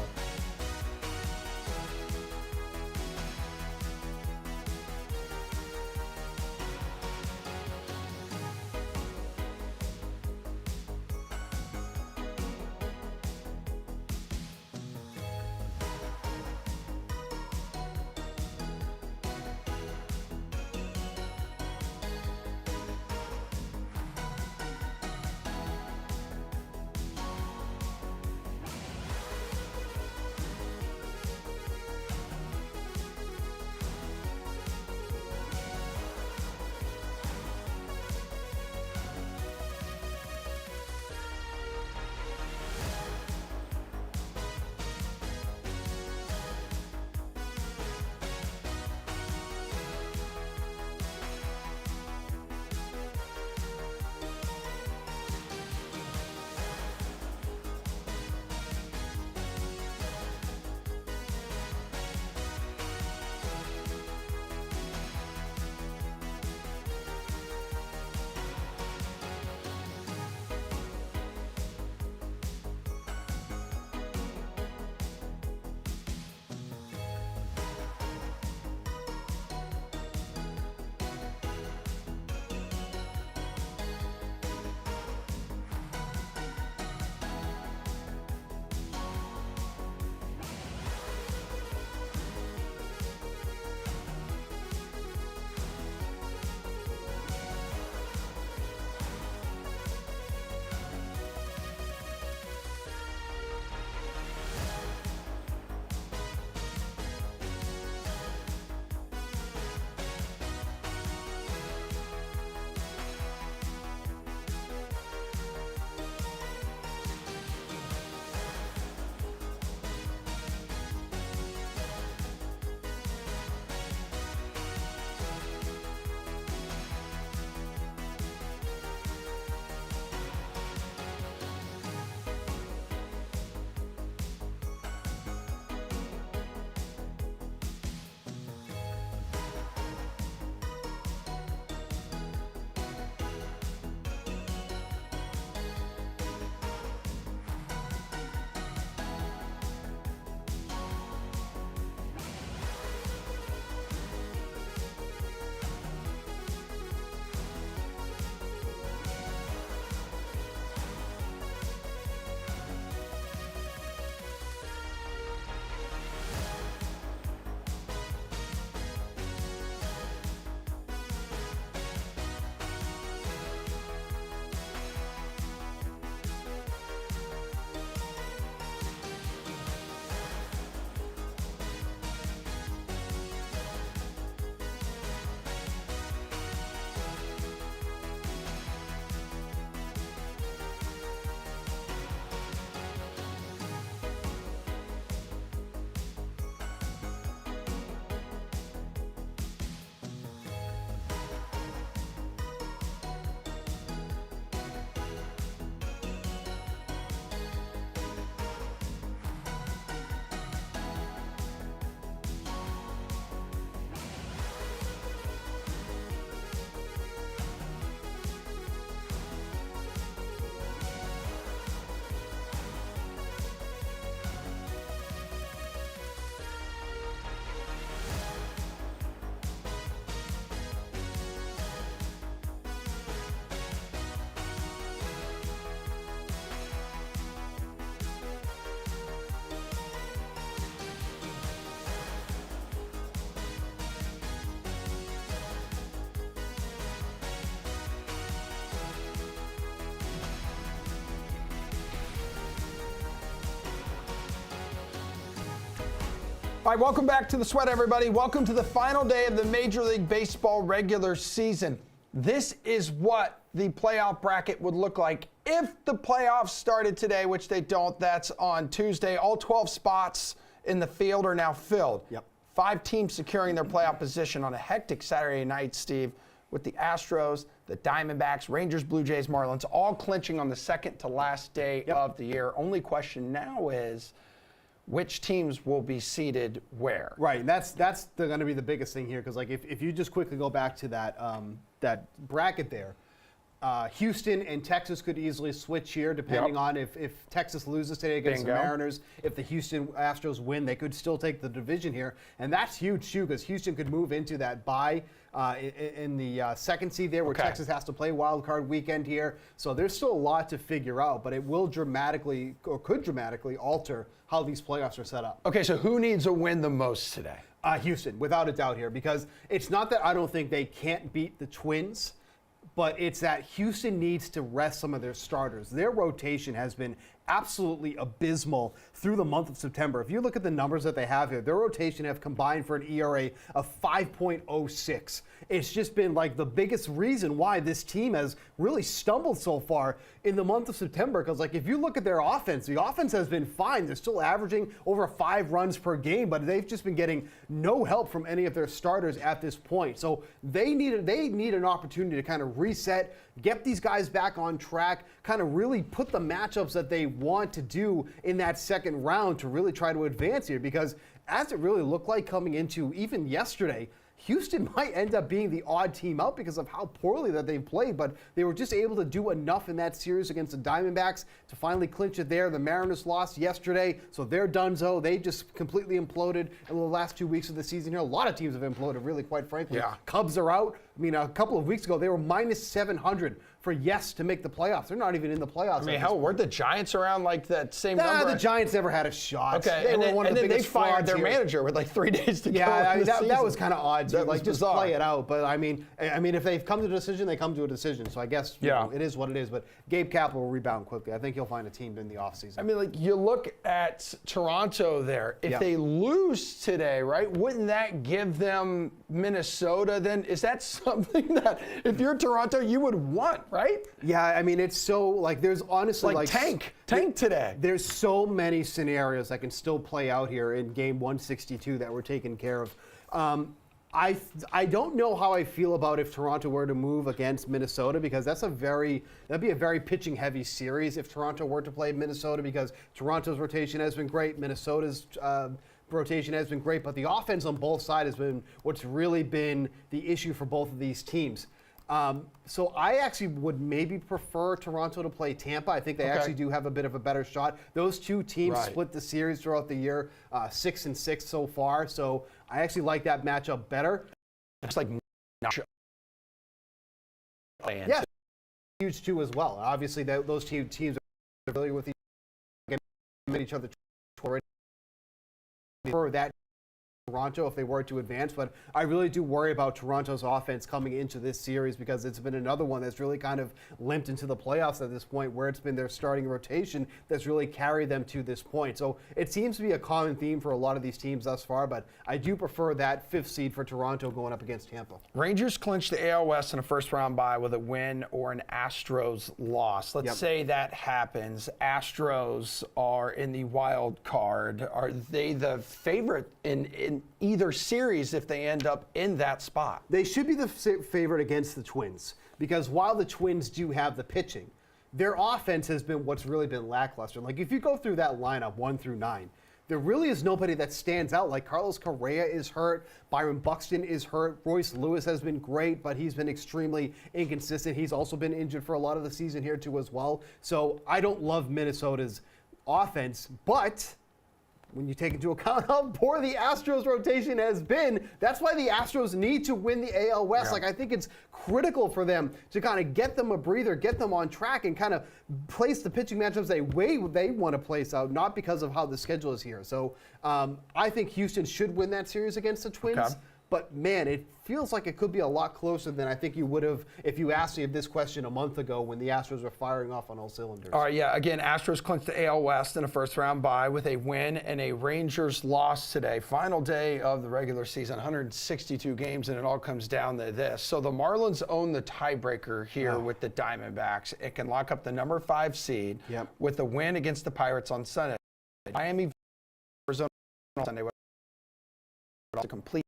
All right, welcome back to the Sweat, everybody. Welcome to the final day of the Major League Baseball regular season. This is what the playoff bracket would look like if the playoffs started today, which they don't. That's on Tuesday. All 12 spots in the field are now filled. Yep. 5 teams securing their playoff position on a hectic Saturday night, Steve, with the Astros, the Diamondbacks, Rangers, Blue Jays, Marlins, all clinching on the second to last day of the year. Only question now is, which teams will be seated where? Right, and that's going to be the biggest thing here, because like if you just quickly go back to that that bracket there, Houston and Texas could easily switch here, depending on if Texas loses today against the Mariners. If the Houston Astros win, they could still take the division here, and that's huge too, because Houston could move into that bye in the second seed there, where Texas has to play wild card weekend here. So there's still a lot to figure out, but it will dramatically, or could dramatically, alter how these playoffs are set up. Okay, so who needs a win the most today? Houston, without a doubt here, because it's not that I don't think they can't beat the Twins, but it's that Houston needs to rest some of their starters. Their rotation has been absolutely abysmal through the month of September. If you look at the numbers that they have here, their rotation have combined for an ERA of 5.06. It's just been like the biggest reason why this team has really stumbled so far in the month of September. Because like if you look at their offense, the offense has been fine. They're still averaging over 5 runs per game, but they've just been getting no help from any of their starters at this point. So they need an opportunity to kind of reset, get these guys back on track, kind of really put the matchups that they want to do in that second round to really try to advance here. Because as it really looked like coming into even yesterday, Houston might end up being the odd team out because of how poorly that they've played, but they were just able to do enough in that series against the Diamondbacks to finally clinch it there. The Mariners lost yesterday, so they're donezo. They just completely imploded in the last 2 weeks of the season here. A lot of teams have imploded, really, quite frankly. Yeah. Cubs are out. I mean, a couple of weeks ago, they were minus 700 for yes to make the playoffs. They're not even in the playoffs. I mean, hell, weren't the Giants around like that same number? The Giants never had a shot. Okay, They and were then, one of and the then they biggest fired frauds their here. manager with like 3 days to go. Yeah, in the that was kind of odd. That was Like, just bizarre. play it out. But I mean, if they've come to a decision, they come to a decision. So I guess you know, it is what it is. But Gabe Kapler will rebound quickly. I think he'll find a team in the offseason. I mean, like you look at Toronto there. If they lose today, right, wouldn't that give them Minnesota? Then is that something that if you're Toronto, you would want, right? Yeah, I mean, it's so like there's honestly Like tank today. There's so many scenarios that can still play out here in game 162 that were taken care of. I don't know how I feel about if Toronto were to move against Minnesota, because that'd be a very pitching heavy series if Toronto were to play Minnesota, because Toronto's rotation has been great, Minnesota's rotation has been great, but the offense on both sides has been what's really been the issue for both of these teams. So I actually would maybe prefer Toronto to play Tampa. I think they actually do have a bit of a better shot. Those two teams split the series throughout the year, 6-6 so far. So I actually like that matchup better. It's like yeah, huge too as well. Obviously, those two teams are familiar with each other already. For that Toronto if they were to advance, but I really do worry about Toronto's offense coming into this series, because it's been another one that's really kind of limped into the playoffs at this point, where it's been their starting rotation that's really carried them to this point. So it seems to be a common theme for a lot of these teams thus far, but I do prefer that 5th seed for Toronto going up against Tampa. Rangers clinched the AL West in a first-round bye with a win or an Astros loss. Let's say that happens. Astros are in the wild card. Are they the favorite in either series if they end up in that spot? They should be the favorite against the Twins, because while the Twins do have the pitching, their offense has been what's really been lackluster. Like if you go through that lineup 1 through 9, there really is nobody that stands out. Like Carlos Correa is hurt, Byron Buxton is hurt, Royce Lewis has been great, but he's been extremely inconsistent. He's also been injured for a lot of the season here too as well. So I don't love Minnesota's offense, but when you take into account how poor the Astros rotation has been, that's why the Astros need to win the AL West. Like I think it's critical for them to kind of get them a breather, get them on track, and kind of place the pitching matchups they want to place out, not because of how the schedule is here. So I think Houston should win that series against the Twins. But man, it feels like it could be a lot closer than I think you would have if you asked me this question a month ago when the Astros were firing off on all cylinders. All right, yeah. Again, Astros clinched the AL West in a first-round bye with a win and a Rangers loss today. Final day of the regular season, 162 games, and it all comes down to this. So the Marlins own the tiebreaker here with the Diamondbacks. It can lock up the number 5 seed with a win against the Pirates on Sunday. Miami, Arizona on Sunday. A complete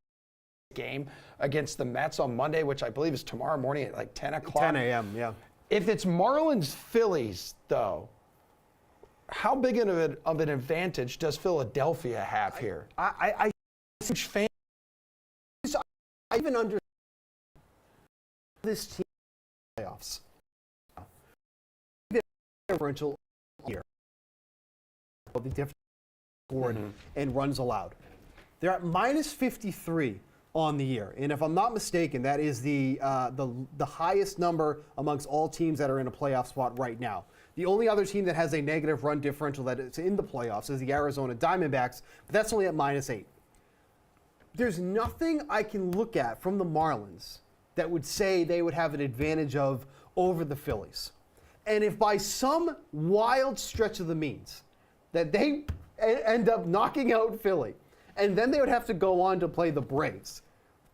game against the Mets on Monday, which I believe is tomorrow morning at like 10 o'clock. 10 a.m., yeah. If it's Marlins-Phillies, though, how big of an advantage does Philadelphia have here? I huge fan. I even understand this team playoffs. Differential here. The difference scored and runs allowed. They're at minus 53 on the year, and if I'm not mistaken, that is the highest number amongst all teams that are in a playoff spot right now. The only other team that has a negative run differential that is in the playoffs is the Arizona Diamondbacks, but that's only at minus 8. There's nothing I can look at from the Marlins that would say they would have an advantage of over the Phillies. And if by some wild stretch of the means that they end up knocking out Philly, and then they would have to go on to play the Braves,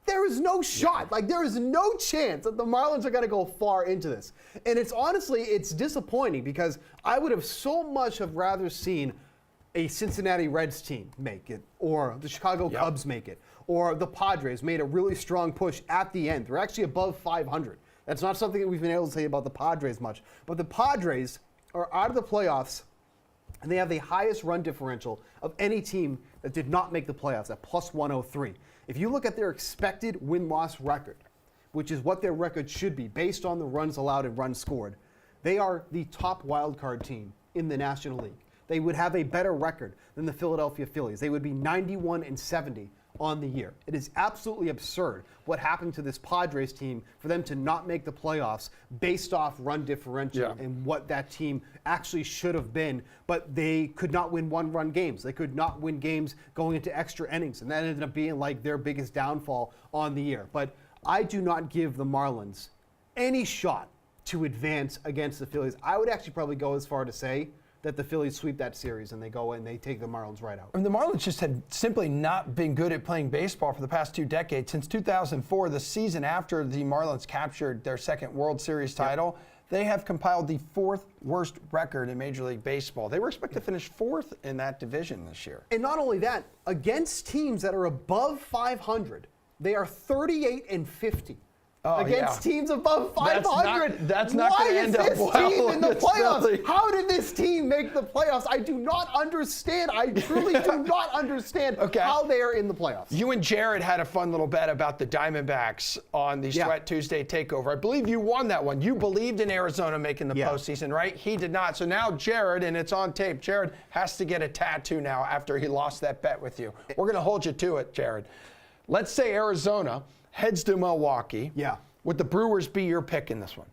there is no shot. Like, there is no chance that the Marlins are going to go far into this. And it's honestly, it's disappointing because I would have so much have rather seen a Cincinnati Reds team make it, or the Chicago Cubs make it, or the Padres made a really strong push at the end. They're actually above 500. That's not something that we've been able to say about the Padres much. But the Padres are out of the playoffs, and they have the highest run differential of any team that did not make the playoffs at plus 103. If you look at their expected win-loss record, which is what their record should be based on the runs allowed and runs scored, they are the top wildcard team in the National League. They would have a better record than the Philadelphia Phillies. They would be 91-70 on the year. It is absolutely absurd what happened to this Padres team for them to not make the playoffs based off run differential and what that team actually should have been, but they could not win one-run games. They could not win games going into extra innings, and that ended up being like their biggest downfall on the year. But I do not give the Marlins any shot to advance against the Phillies. I would actually probably go as far to say that the Phillies sweep that series and they go and they take the Marlins right out. I mean, the Marlins just had simply not been good at playing baseball for the past 2 decades. Since 2004, the season after the Marlins captured their second World Series title, they have compiled the 4th worst record in Major League Baseball. They were expected to finish 4th in that division this year. And not only that, against teams that are above 500, they are 38-50. Against teams above 500. That's not going to end up well. Why is this team in the playoffs? Really... How did this team make the playoffs? I do not understand. I truly do not understand how they are in the playoffs. You and Jared had a fun little bet about the Diamondbacks on the Sweat Tuesday takeover. I believe you won that one. You believed in Arizona making the postseason, right? He did not. So now Jared, and it's on tape, Jared has to get a tattoo now after he lost that bet with you. We're going to hold you to it, Jared. Let's say Arizona heads to Milwaukee. Would the Brewers be your pick in this one?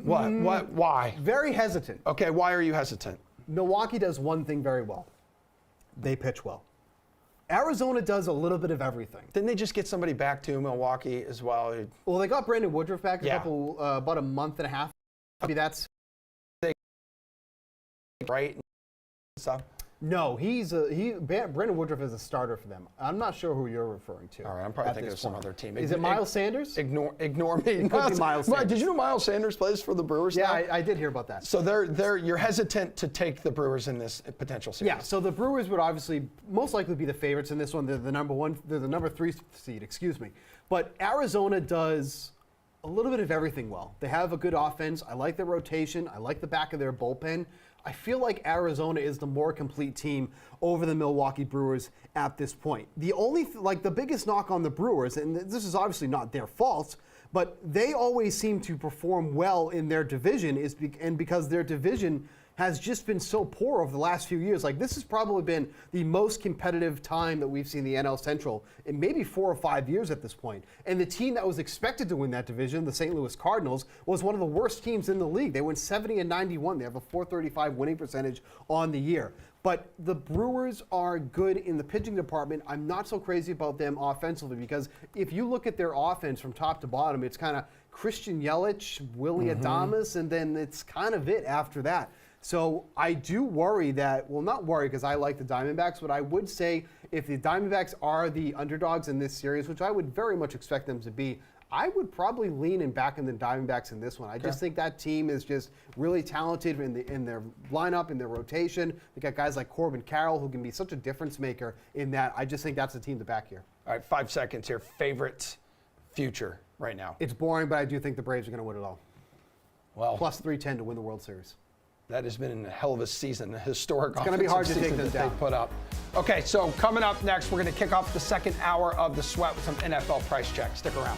What? Why? Very hesitant. Okay, why are you hesitant? Milwaukee does one thing very well. They pitch well. Arizona does a little bit of everything. Didn't they just get somebody back to Milwaukee as well? Well, they got Brandon Woodruff back about a month and a half. Maybe that's right. Stuff. No, Brandon Woodruff is a starter for them. I'm not sure who you're referring to. All right, I'm probably thinking of some other team. Is it Miles Sanders? Ignore me. It could be Miles Sanders. Did you know Miles Sanders plays for the Brewers now? Yeah, I did hear about that. So you're hesitant to take the Brewers in this potential series. Yeah, so the Brewers would obviously most likely be the favorites in this one. They're the number 3 seed, excuse me. But Arizona does a little bit of everything well. They have a good offense. I like their rotation. I like the back of their bullpen. I feel like Arizona is the more complete team over the Milwaukee Brewers at this point. The only, the biggest knock on the Brewers, and this is obviously not their fault, but they always seem to perform well in their division, because their division has just been so poor over the last few years. Like, this has probably been the most competitive time that we've seen the NL Central in maybe 4 or 5 years at this point. And the team that was expected to win that division, the St. Louis Cardinals, was one of the worst teams in the league. They went 70-91. They have a .435 winning percentage on the year. But the Brewers are good in the pitching department. I'm not so crazy about them offensively because if you look at their offense from top to bottom, it's kind of Christian Yelich, Willie Adames, and then it's kind of it after that. So I do worry that, well, not worry because I like the Diamondbacks, but I would say if the Diamondbacks are the underdogs in this series, which I would very much expect them to be, I would probably lean in back in the Diamondbacks in this one. I just think that team is just really talented in their lineup, in their rotation. They got guys like Corbin Carroll who can be such a difference maker in that. I just think that's the team to back here. All right, 5 seconds here. Favorite future right now? It's boring, but I do think the Braves are going to win it all. Well, Plus 310 to win the World Series. that has been a hell of a season, a historic It's gonna be hard to offensive take season them that down. they put up. Okay, so coming up next, we're going to kick off the second hour of the Sweat with some NFL price checks. Stick around.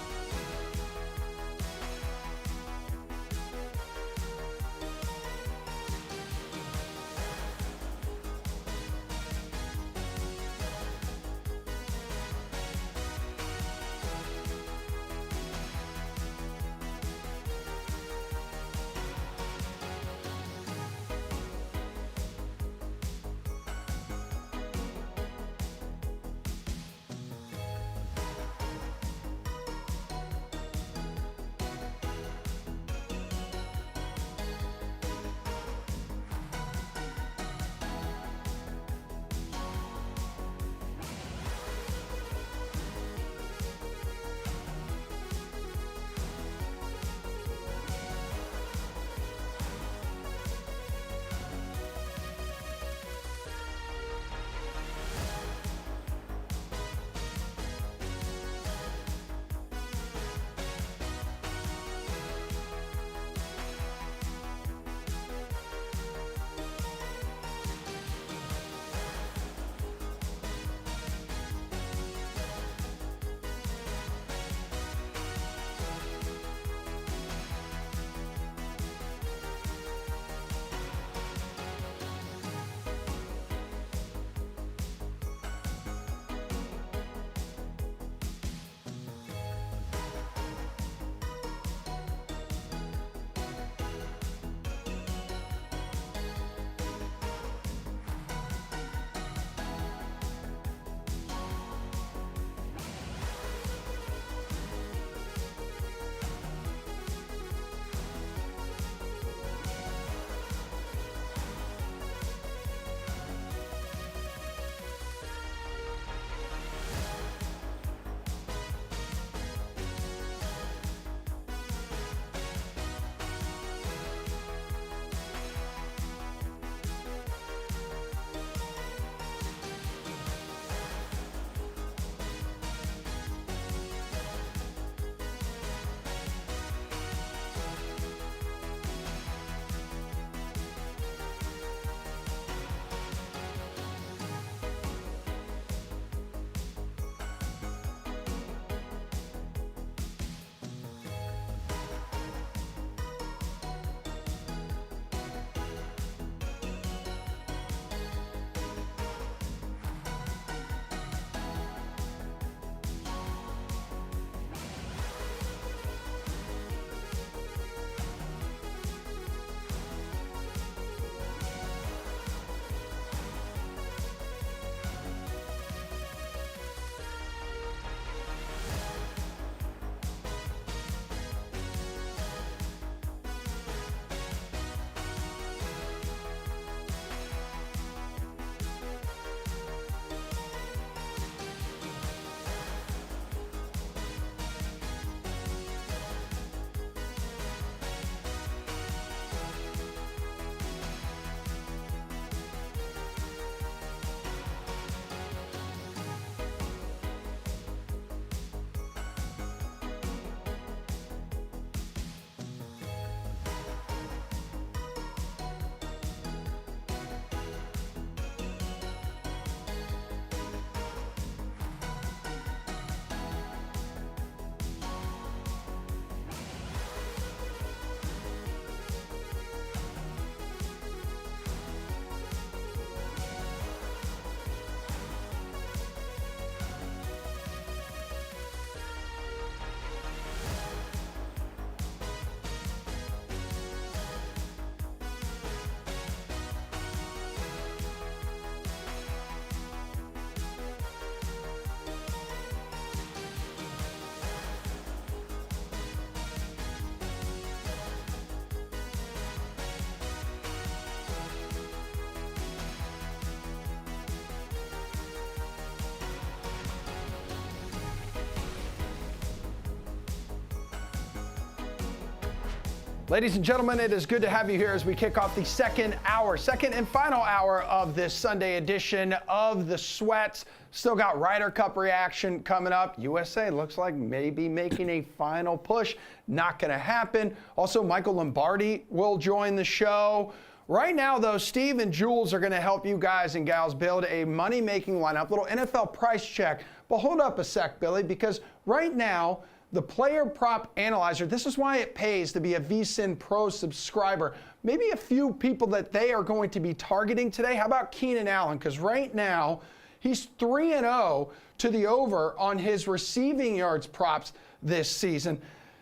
Ladies and gentlemen, it is good to have you here as we kick off the second and final hour of this Sunday edition of the Sweats. Still got Ryder Cup reaction coming up. USA looks like maybe making a final push. Not going to happen. Also, Michael Lombardi will join the show. Right now, though, Steve and Jules are going to help you guys and gals build a money-making lineup, little NFL price check. But hold up a sec, Billy, because right now, the Player Prop Analyzer, this is why it pays to be a VSiN Pro subscriber. Maybe a few people that they are going to be targeting today. How about Keenan Allen? Because right now, he's 3-0 to the over on his receiving yards props this season.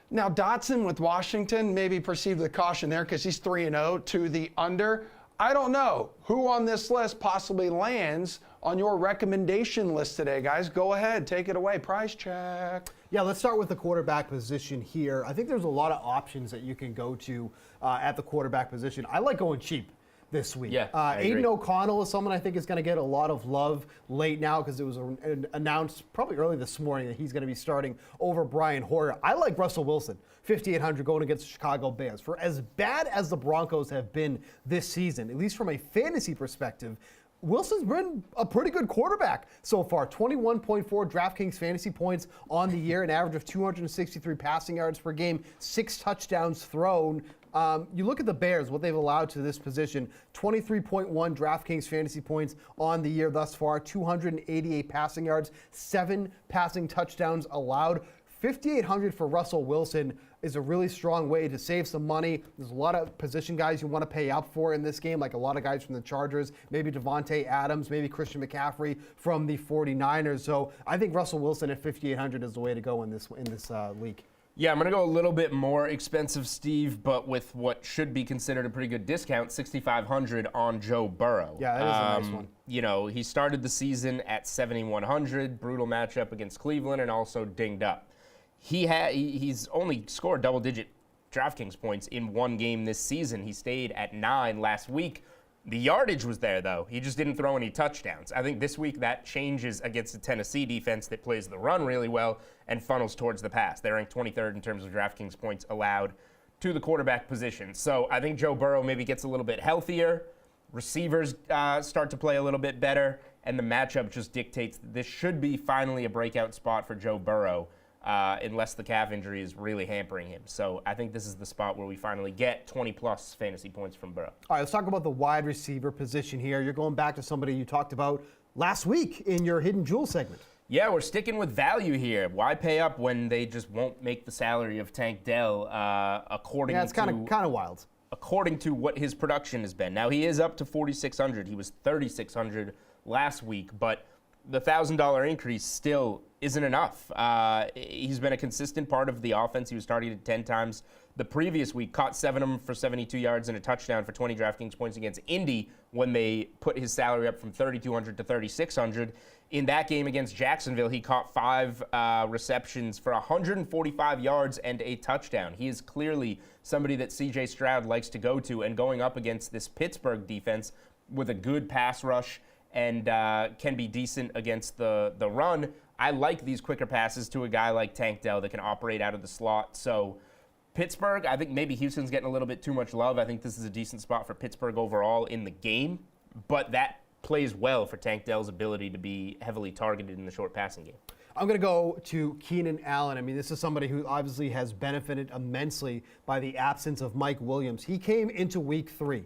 Now, Dotson with Washington maybe perceived the caution there because he's 3-0 to the under. I don't know who on this list possibly lands on your recommendation list today, guys. Go ahead, take it away. Price check. Yeah, let's start with the quarterback position here. I think there's a lot of options that you can go to at the quarterback position. I like going cheap this week. Yeah, I agree. Aiden O'Connell is someone I think is going to get a lot of love late now because it was announced probably early this morning that he's going to be starting over Brian Hoyer. I like Russell Wilson, 5,800 going against the Chicago Bears. For as bad as the Broncos have been this season, at least from a fantasy perspective, Wilson's been a pretty good quarterback so far. 21.4 DraftKings fantasy points on the year, an average of 263 passing yards per game, 6 touchdowns thrown. You look at the Bears, what they've allowed to this position, 23.1 DraftKings fantasy points on the year thus far, 288 passing yards, 7 passing touchdowns allowed. 5,800 for Russell Wilson is a really strong way to save some money. There's a lot of position guys you want to pay up for in this game, like a lot of guys from the Chargers, maybe Devontae Adams, maybe Christian McCaffrey from the 49ers. So I think Russell Wilson at 5,800 is the way to go in this league. Yeah, I'm going to go a little bit more expensive, Steve, but with what should be considered a pretty good discount, 6,500 on Joe Burrow. Yeah, that is a nice one. You know, he started the season at 7,100, brutal matchup against Cleveland, and also dinged up. He's only scored double-digit DraftKings points in one game this season. He stayed at 9 last week. The yardage was there, though. He just didn't throw any touchdowns. I think this week that changes against the Tennessee defense that plays the run really well and funnels towards the pass. They're ranked 23rd in terms of DraftKings points allowed to the quarterback position. So I think Joe Burrow maybe gets a little bit healthier. Receivers start to play a little bit better, and the matchup just dictates that this should be finally a breakout spot for Joe Burrow. Unless the calf injury is really hampering him. So I think this is the spot where we finally get 20-plus fantasy points from Burrow. All right, let's talk about the wide receiver position here. You're going back to somebody you talked about last week in your Hidden Jewel segment. Yeah, we're sticking with value here. Why pay up when they just won't make the salary of Tank Dell according to... Yeah, it's kind of wild. According to what his production has been. Now, he is up to 4,600. He was 3,600 last week, but the $1,000 increase still isn't enough. He's been a consistent part of the offense. He was targeted 10 times the previous week, caught 7 of them for 72 yards and a touchdown for 20 DraftKings points against Indy when they put his salary up from 3,200 to 3,600. In that game against Jacksonville, he caught 5 receptions for 145 yards and a touchdown. He is clearly somebody that C.J. Stroud likes to go to, and going up against this Pittsburgh defense with a good pass rush and can be decent against the run. I like these quicker passes to a guy like Tank Dell that can operate out of the slot. So Pittsburgh, I think maybe Houston's getting a little bit too much love. I think this is a decent spot for Pittsburgh overall in the game, but that plays well for Tank Dell's ability to be heavily targeted in the short passing game. I'm going to go to Keenan Allen. I mean, this is somebody who obviously has benefited immensely by the absence of Mike Williams. He came into week 3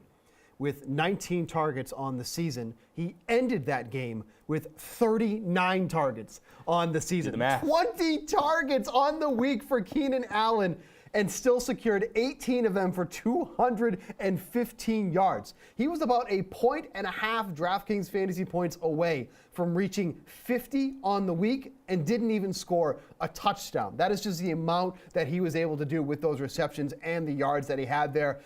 with 19 targets on the season. He ended that game with 39 targets on the season. 20 targets on the week for Keenan Allen, and still secured 18 of them for 215 yards. He was about 1.5 points DraftKings fantasy points away from reaching 50 on the week and didn't even score a touchdown. That is just the amount that he was able to do with those receptions and the yards that he had there.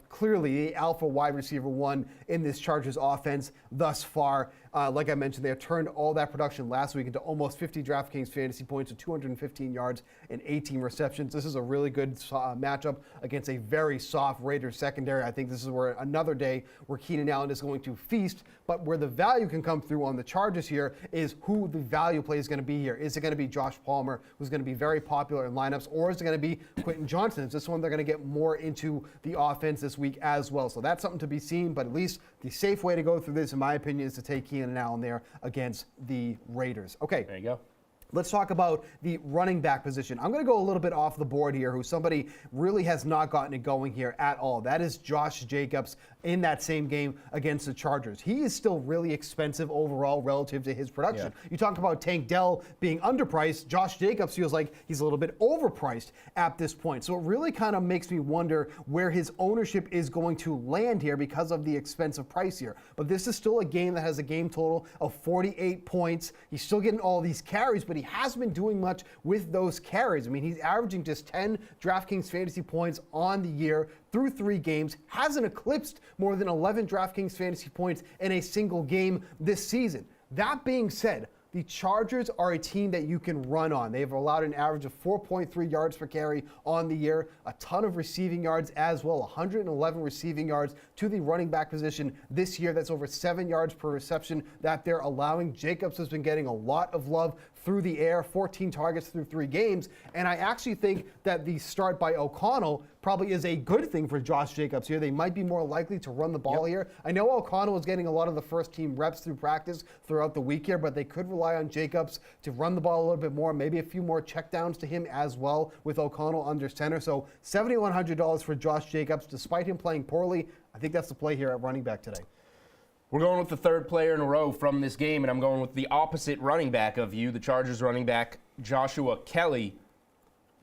Clearly, the alpha wide receiver 1 in this Chargers offense thus far. Like I mentioned, they have turned all that production last week into almost 50 DraftKings fantasy points with 215 yards and 18 receptions. This is a really good matchup against a very soft Raiders secondary. I think this is where another day where Keenan Allen is going to feast, but where the value can come through on the Chargers here is who the value play is going to be here. here. Is it going to be Josh Palmer, who's going to be very popular in lineups, or is it going to be Quentin Johnson? Is this one they're going to get more into the offense this week as well? So that's something to be seen, but at least the safe way to go through this, in my opinion, is to take Keenan Allen there against the Raiders. Okay. There you go. Let's talk about the running back position. I'm going to go a little bit off the board here, who somebody really has not gotten it going here at all. That is Josh Jacobs in that same game against the Chargers. He is still really expensive overall relative to his production. You talk about Tank Dell being underpriced. Josh Jacobs feels like he's a little bit overpriced at this point. So it really kind of makes me wonder where his ownership is going to land here because of the expensive price here. But this is still a game that has a game total of 48 points. He's still getting all these carries, but he hasn't been doing much with those carries. I mean, he's averaging just 10 DraftKings fantasy points on the year through 3 games, hasn't eclipsed more than 11 DraftKings fantasy points in a single game this season. That being said, the Chargers are a team that you can run on. They've allowed an average of 4.3 yards per carry on the year, a ton of receiving yards as well, 111 receiving yards to the running back position this year. That's over 7 yards per reception that they're allowing. Jacobs has been getting a lot of love through the air, 14 targets through 3 games. And I actually think that the start by O'Connell probably is a good thing for Josh Jacobs here. They might be more likely to run the ball here. I know O'Connell is getting a lot of the first team reps through practice throughout the week here, but they could rely on Jacobs to run the ball a little bit more, maybe a few more checkdowns to him as well with O'Connell under center. So $7,100 for Josh Jacobs, despite him playing poorly. I think that's the play here at running back today. We're going with the third player in a row from this game, and I'm going with the opposite running back of you, the Chargers running back, Joshua Kelly.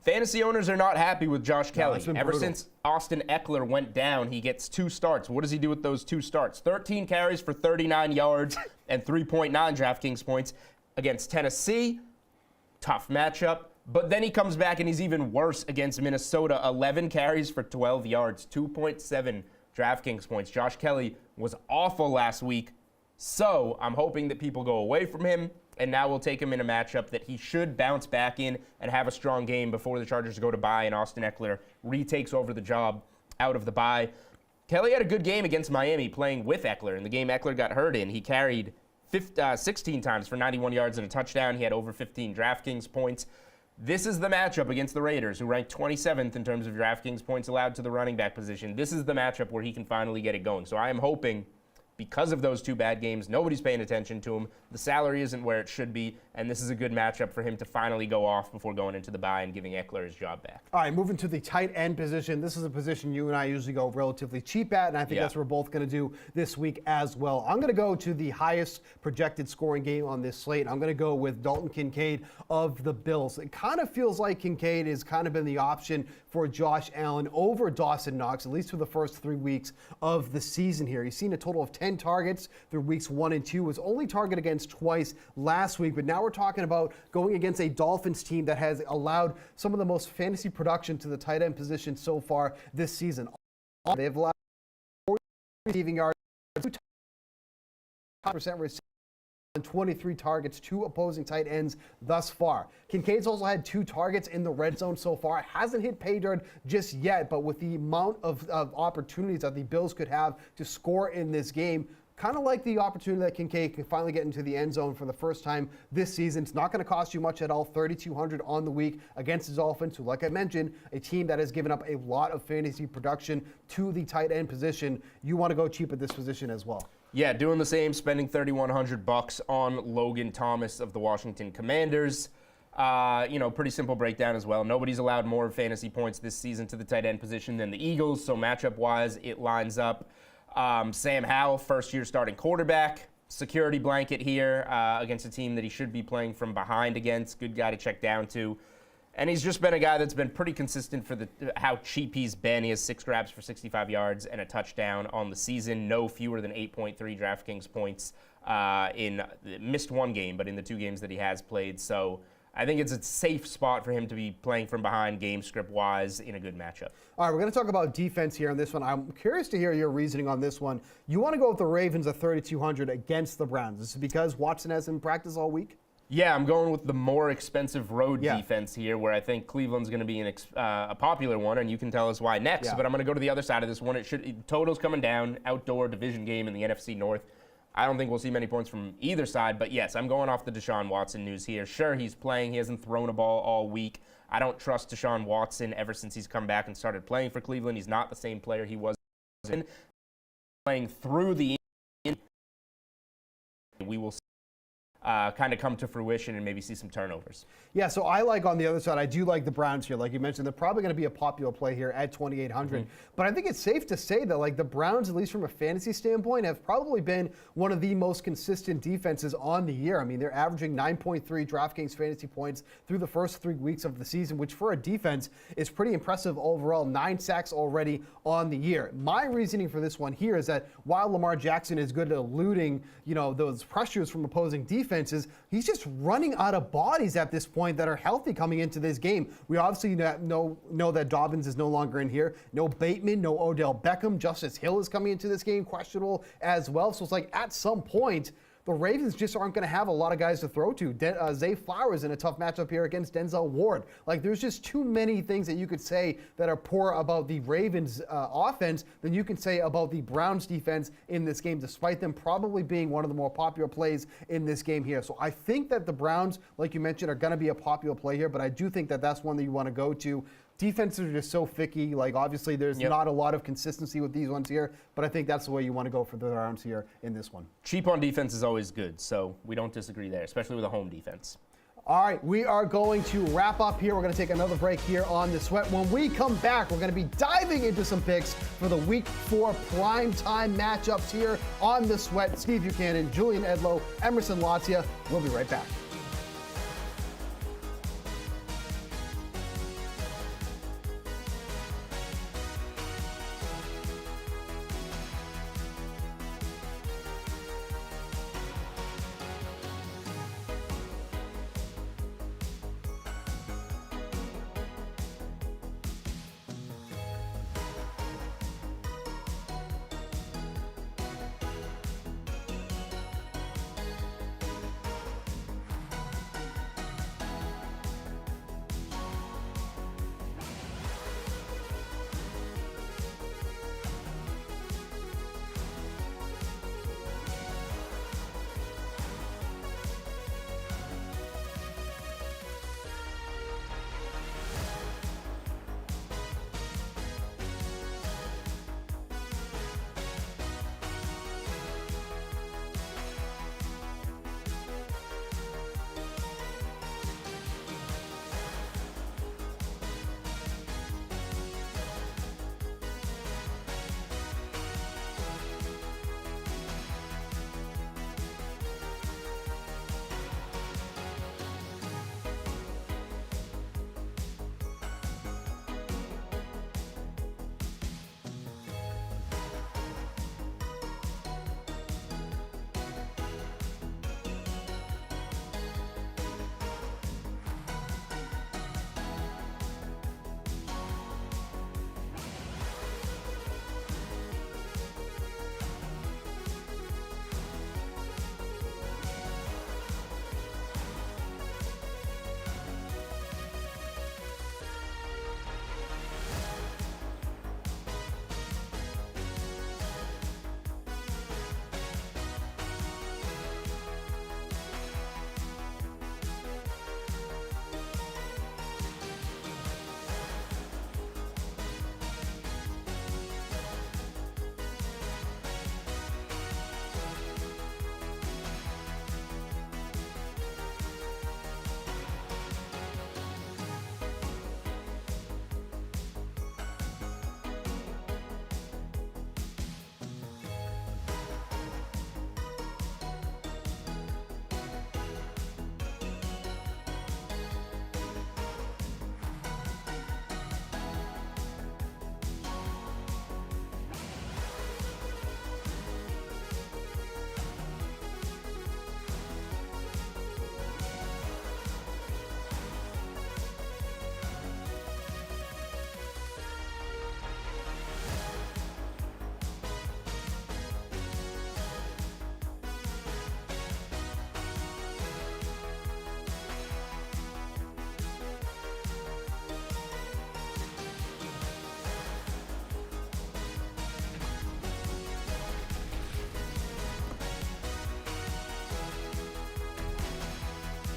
Fantasy owners are not happy with Josh Kelly. Ever since Austin Eckler went down, he gets 2 starts. What does he do with those 2 starts? 13 carries for 39 yards and 3.9 DraftKings points against Tennessee. Tough matchup. But then he comes back and he's even worse against Minnesota. 11 carries for 12 yards, 2.7 DraftKings points. Josh Kelly was awful last week, so I'm hoping that people go away from him, and now we'll take him in a matchup that he should bounce back in and have a strong game before the Chargers go to bye and Austin Eckler retakes over the job out of the bye. Kelly had a good game against Miami playing with Eckler. In the game Eckler got hurt in, he carried 16 times for 91 yards and a touchdown. He had over 15 DraftKings points. This is the matchup against the Raiders, who ranked 27th in terms of DraftKings points allowed to the running back position. This is the matchup where he can finally get it going. So I am hoping, because of those 2 bad games, nobody's paying attention to him. The salary isn't where it should be, and this is a good matchup for him to finally go off before going into the bye and giving Eckler his job back. All right, moving to the tight end position. This is a position you and I usually go relatively cheap at, and I think that's what we're both going to do this week as well. I'm going to go to the highest projected scoring game on this slate. I'm going to go with Dalton Kincaid of the Bills. It kind of feels like Kincaid has kind of been the option for Josh Allen over Dawson Knox, at least for the first 3 weeks of the season here. He's seen a total of 10 targets through weeks 1 and 2, was only targeted against twice last week, but now we're talking about going against a Dolphins team that has allowed some of the most fantasy production to the tight end position so far this season. They've allowed 40 receiving yards, 2% reception, and 23 targets to opposing tight ends thus far. Kincaid's also had 2 targets in the red zone so far. Hasn't hit pay dirt just yet, but with the amount of opportunities that the Bills could have to score in this game, kind of like the opportunity that Kincaid can finally get into the end zone for the first time this season. It's not going to cost you much at all, $3,200 on the week against the Dolphins, who, like I mentioned, a team that has given up a lot of fantasy production to the tight end position. You want to go cheap at this position as well. Yeah, doing the same, spending $3,100 on Logan Thomas of the Washington Commanders. Pretty simple breakdown as well. Nobody's allowed more fantasy points this season to the tight end position than the Eagles, so matchup-wise, it lines up. Sam Howell, first-year starting quarterback, security blanket here against a team that he should be playing from behind against. Good guy to check down to. And he's just been a guy that's been pretty consistent for how cheap he's been. He has 6 grabs for 65 yards and a touchdown on the season. No fewer than 8.3 DraftKings points missed 1 game, but in the 2 games that he has played. So I think it's a safe spot for him to be playing from behind game script-wise in a good matchup. All right, we're going to talk about defense here on this one. I'm curious to hear your reasoning on this one. You want to go with the Ravens at $3,200 against the Browns. This is because Watson has been practice all week? Yeah, I'm going with the more expensive road defense here, where I think Cleveland's going to be a popular one, and you can tell us why next. But I'm going to go to the other side of this one. Total's coming down, outdoor division game in the NFC North. I don't think we'll see many points from either side, but yes, I'm going off the Deshaun Watson news here. Sure, he's playing. He hasn't thrown a ball all week. I don't trust Deshaun Watson ever since he's come back and started playing for Cleveland. He's not the same player he was playing through the we will kind of come to fruition and maybe see some turnovers. Yeah, so I like on the other side, I do like the Browns here. Like you mentioned, they're probably going to be a popular play here at 2,800. But I think it's safe to say that like the Browns, at least from a fantasy standpoint, have probably been one of the most consistent defenses on the year. I mean, they're averaging 9.3 DraftKings fantasy points through the first 3 weeks of the season, which for a defense is pretty impressive overall. 9 sacks already on the year. My reasoning for this one here is that while Lamar Jackson is good at eluding, those pressures from opposing defenses, he's just running out of bodies at this point that are healthy coming into this game. We obviously know that Dobbins is no longer in here. No Bateman, no Odell Beckham. Justice Hill is coming into this game, questionable as well. So it's like at some point, the Ravens just aren't going to have a lot of guys to throw to. Zay Flowers in a tough matchup here against Denzel Ward. Like, there's just too many things that you could say that are poor about the Ravens offense than you can say about the Browns defense in this game, despite them probably being one of the more popular plays in this game here. So I think that the Browns, like you mentioned, are going to be a popular play here, but I do think that that's one that you want to go to. Defenses are just so ficky. Like, obviously, there's not a lot of consistency with these ones here, but I think that's the way you want to go for the Browns here in this one. Cheap on defense is always good, so we don't disagree there, especially with a home defense. All right, we are going to wrap up here. We're going to take another break here on The Sweat. When we come back, we're going to be diving into some picks for the Week 4 primetime matchups here on The Sweat. Steve Buchanan, Julian Edlow, Emerson Latzia. We'll be right back.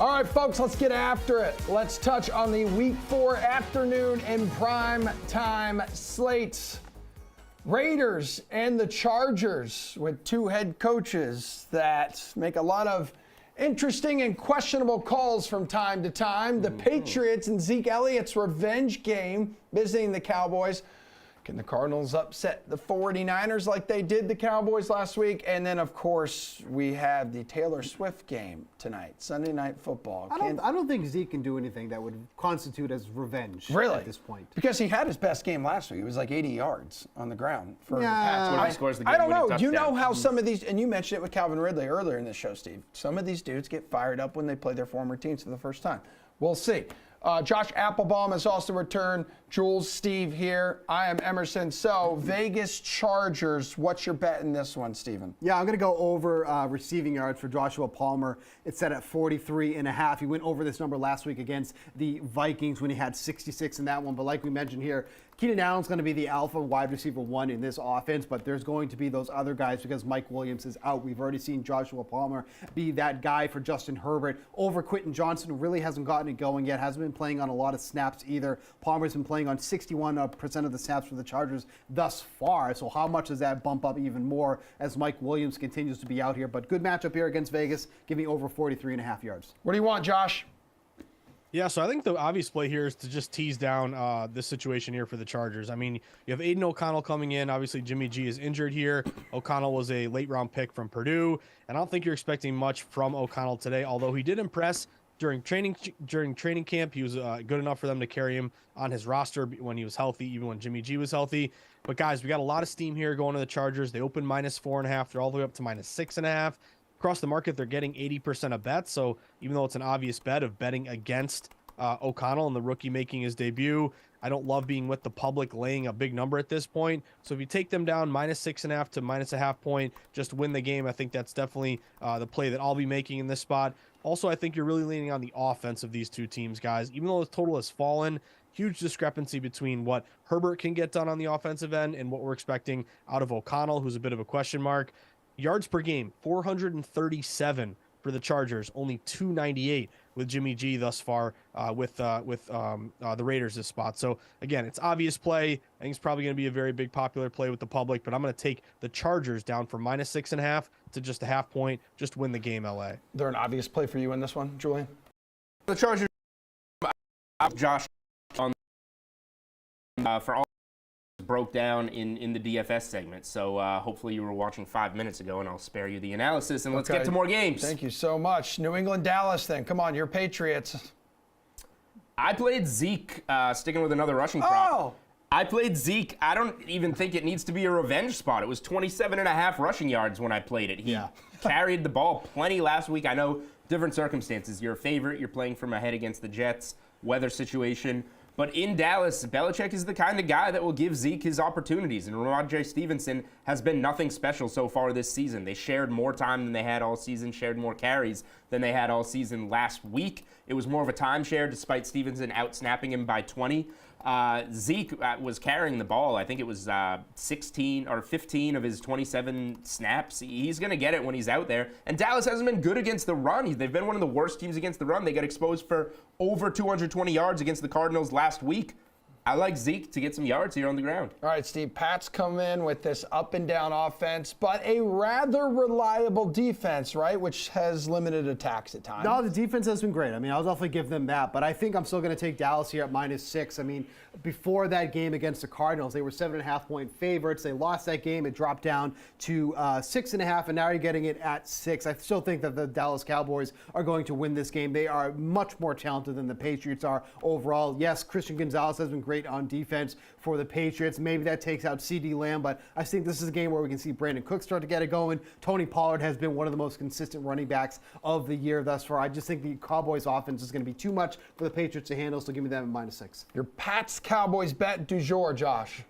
All right, folks, let's get after it. Let's touch on the Week 4 afternoon and prime time slates. Raiders and the Chargers with two head coaches that make a lot of interesting and questionable calls from time to time. The Patriots and Zeke Elliott's revenge game visiting the Cowboys. Can the Cardinals upset the 49ers like they did the Cowboys last week? And then, of course, we have the Taylor Swift game tonight, Sunday Night Football. I don't think Zeke can do anything that would constitute as revenge at this point. Because he had his best game last week. It was like 80 yards on the ground for the Pats. What if he scores the I don't know. game-winning You know touchdown? how some of these, and you mentioned it with Calvin Ridley earlier in the show, Steve. Some of these dudes get fired up when they play their former teams for the first time. We'll see. Josh Applebaum has also returned. Jules, Steve here. I am Emerson. So, Vegas Chargers, what's your bet in this one, Steven? Yeah, I'm going to go over receiving yards for Joshua Palmer. It's set at 43.5. He went over this number last week against the Vikings when he had 66 in that one. But like we mentioned here, Keenan Allen's going to be the alpha wide receiver one in this offense, but there's going to be those other guys because Mike Williams is out. We've already seen Joshua Palmer be that guy for Justin Herbert over Quentin Johnson, who really hasn't gotten it going yet, hasn't been playing on a lot of snaps either. Palmer's been playing on 61% of the snaps for the Chargers thus far, so how much does that bump up even more as Mike Williams continues to be out here? But good matchup here against Vegas, giving over 43.5 yards. What do you want, Josh? Yeah, so I think the obvious play here is to just tease down this situation here for the Chargers. I mean, you have Aiden O'Connell coming in. Obviously, Jimmy G is injured here. O'Connell was a late-round pick from Purdue, and I don't think you're expecting much from O'Connell today, although he did impress during training camp. He was good enough for them to carry him on his roster when he was healthy, even when Jimmy G was healthy. But, guys, we got a lot of steam here going to the Chargers. They opened -4.5. They're all the way up to -6.5. Across the market, they're getting 80% of bets. So even though it's an obvious bet of betting against O'Connell and the rookie making his debut, I don't love being with the public laying a big number at this point. So if you take them down -6.5 to -0.5 point, just win the game, I think that's definitely the play that I'll be making in this spot. Also, I think you're really leaning on the offense of these two teams, guys. Even though the total has fallen, huge discrepancy between what Herbert can get done on the offensive end and what we're expecting out of O'Connell, who's a bit of a question mark. Yards per game, 437 for the Chargers, only 298 with Jimmy G thus far with the Raiders this spot. So again, it's obvious play. I think it's probably going to be a very big popular play with the public, but I'm going to take the Chargers down from -6.5 to just a half point. Just win the game, LA. They're an obvious play for you in this one, Julian? The Chargers, Josh, on for all broke down in the DFS segment. So hopefully you were watching 5 minutes ago, and I'll spare you the analysis, and let's get to more games. Thank you so much. New England, Dallas then. Come on, you're Patriots. I played Zeke, sticking with another rushing prop. Oh! I played Zeke. I don't even think it needs to be a revenge spot. It was 27.5 rushing yards when I played it. He carried the ball plenty last week. I know different circumstances. You're a favorite. You're playing from ahead against the Jets. Weather situation. But in Dallas, Belichick is the kind of guy that will give Zeke his opportunities. And Ramondre Stevenson has been nothing special so far this season. They shared more time than they had all season, shared more carries than they had all season last week. It was more of a timeshare despite Stevenson out-snapping him by 20. Zeke was carrying the ball. I think it was 16 or 15 of his 27 snaps. He's going to get it when he's out there. And Dallas hasn't been good against the run. They've been one of the worst teams against the run. They got exposed for over 220 yards against the Cardinals last week. I like Zeke to get some yards here on the ground. All right, Steve, Pats come in with this up and down offense, but a rather reliable defense, right, which has limited attacks at times. No, the defense has been great. I mean, I'll definitely give them that, but I think I'm still going to take Dallas here at -6. I mean, before that game against the Cardinals, they were 7.5 point favorites. They lost that game. It dropped down to 6.5, and now you're getting it at 6. I still think that the Dallas Cowboys are going to win this game. They are much more talented than the Patriots are overall. Yes, Christian Gonzalez has been great on defense for the Patriots. Maybe that takes out CeeDee Lamb, but I think this is a game where we can see Brandon Cooks start to get it going. Tony Pollard has been one of the most consistent running backs of the year thus far. I just think the Cowboys offense is going to be too much for the Patriots to handle, so give me that at -6. Your Pats-Cowboys bet du jour, Josh.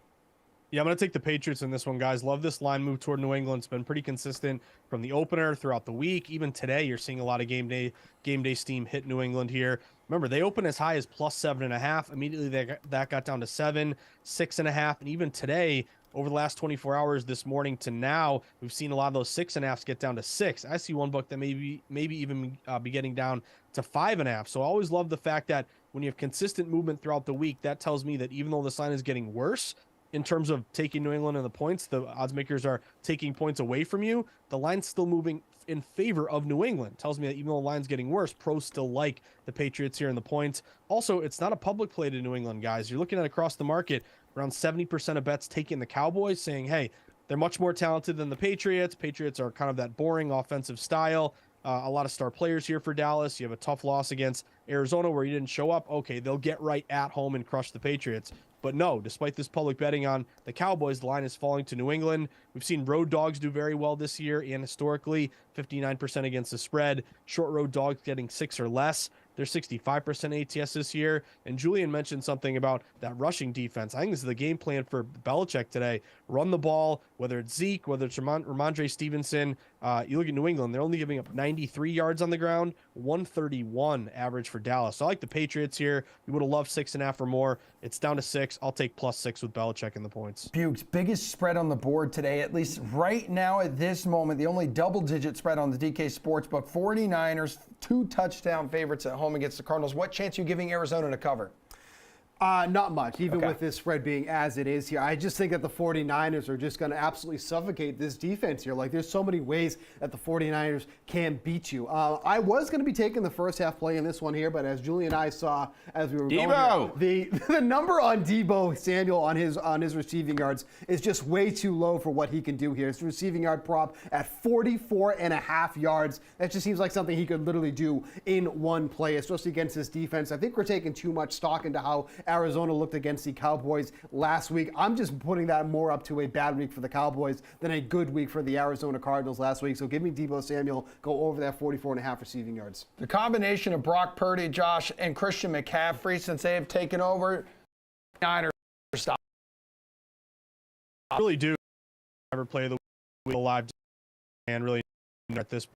Yeah, I'm going to take the Patriots in this one, guys. Love this line move toward New England. It's been pretty consistent from the opener throughout the week. Even today, you're seeing a lot of game day steam hit New England here. Remember, they opened as high as +7.5. Immediately, that got down to 7, 6.5, and even today, over the last 24 hours this morning to now, we've seen a lot of those 6.5s get down to 6. I see one book that maybe even be getting down to 5.5. So I always love the fact that when you have consistent movement throughout the week, that tells me that even though this line is getting worse in terms of taking New England and the points, the odds makers are taking points away from you, the line's still moving in favor of New England. Tells me that even though the line's getting worse, pros still like the Patriots here in the points. Also, it's not a public play to New England, guys. You're looking at across the market, around 70% of bets taking the Cowboys, saying, hey, they're much more talented than the Patriots. Patriots are kind of that boring offensive style. A lot of star players here for Dallas. You have a tough loss against Arizona where you didn't show up. Okay, they'll get right at home and crush the Patriots. But no, despite this public betting on the Cowboys, the line is falling to New England. We've seen road dogs do very well this year and historically, 59% against the spread. Short road dogs getting 6 or less. They're 65% ATS this year. And Julian mentioned something about that rushing defense. I think this is the game plan for Belichick today. Run the ball, whether it's Zeke, whether it's Ramondre Stevenson. You look at New England, they're only giving up 93 yards on the ground, 131 average for Dallas. So I like the Patriots here. We would have loved 6.5 or more. It's down to 6. I'll take +6 with Belichick in the points. Bukes, biggest spread on the board today, at least right now at this moment, the only double-digit spread on the DK Sportsbook, 49ers, 2 touchdown favorites at home against the Cardinals. What chance are you giving Arizona to cover? Not much, even Okay. with this spread being as it is here. I just think that the 49ers are just going to absolutely suffocate this defense here. Like, there's so many ways that the 49ers can beat you. I was going to be taking the first half play in this one here, but as Julie and I saw as we were going here, the number on Deebo Samuel on his receiving yards is just way too low for what he can do here. His receiving yard prop at 44.5 yards. That just seems like something he could literally do in one play, especially against this defense. I think we're taking too much stock into how Arizona looked against the Cowboys last week. I'm just putting that more up to a bad week for the Cowboys than a good week for the Arizona Cardinals last week. So give me Deebo Samuel, go over that 44.5 receiving yards. The combination of Brock Purdy, Josh, and Christian McCaffrey, since they have taken over, Niners stop. I really do ever play the live and really at this.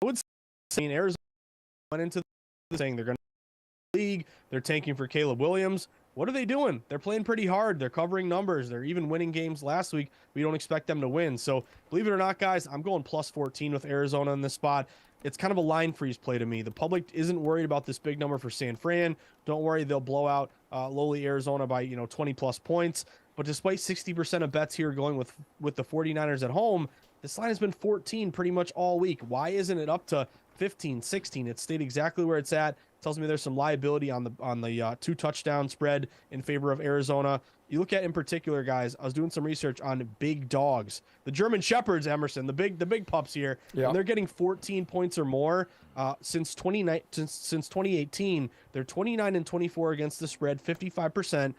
I would say Arizona went into the saying they're going to league. They're tanking for Caleb Williams. What are they doing? They're playing pretty hard. They're covering numbers. They're even winning games last week. We don't expect them to win. So believe it or not, guys, I'm going +14 with Arizona in this spot. It's kind of a line freeze play to me. The public isn't worried about this big number for San Fran. Don't worry, they'll blow out lowly Arizona by 20+ points. But despite 60% of bets here going with the 49ers at home, this line has been 14 pretty much all week. Why isn't it up to 15, 16? It stayed exactly where it's at. Tells me there's some liability on the 2 touchdown spread in favor of Arizona. You look at in particular, guys, I was doing some research on big dogs, the German Shepherds, Emerson, the big pups here. Yep. And they're getting 14 points or more since 2018. They're 29-24 against the spread, 55%.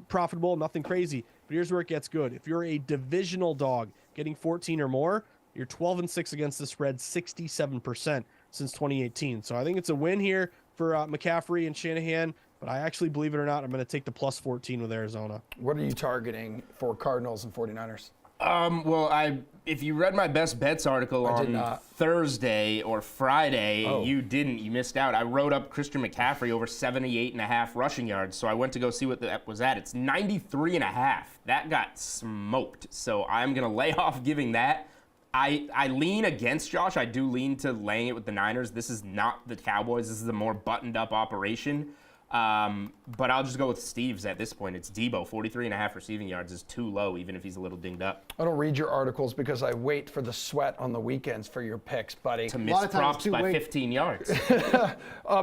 Profitable, nothing crazy. But here's where it gets good. If you're a divisional dog getting 14 or more, you're 12-6 against the spread, 67% since 2018. So I think it's a win here for McCaffrey and Shanahan, but I actually, believe it or not, I'm going to take the +14 with Arizona. What are you targeting for Cardinals and 49ers? If you read my best bets article on Thursday or Friday, you didn't. You missed out. I wrote up Christian McCaffrey over 78.5 rushing yards, so I went to go see what that was at. It's 93.5. That got smoked, so I'm going to lay off giving that. I lean against Josh. I do lean to laying it with the Niners. This is not the Cowboys. This is a more buttoned-up operation. But I'll just go with Steve's at this point. It's Deebo. 43.5 receiving yards is too low, even if he's a little dinged up. I don't read your articles because I wait for the sweat on the weekends for your picks, buddy. To miss props by 15 yards.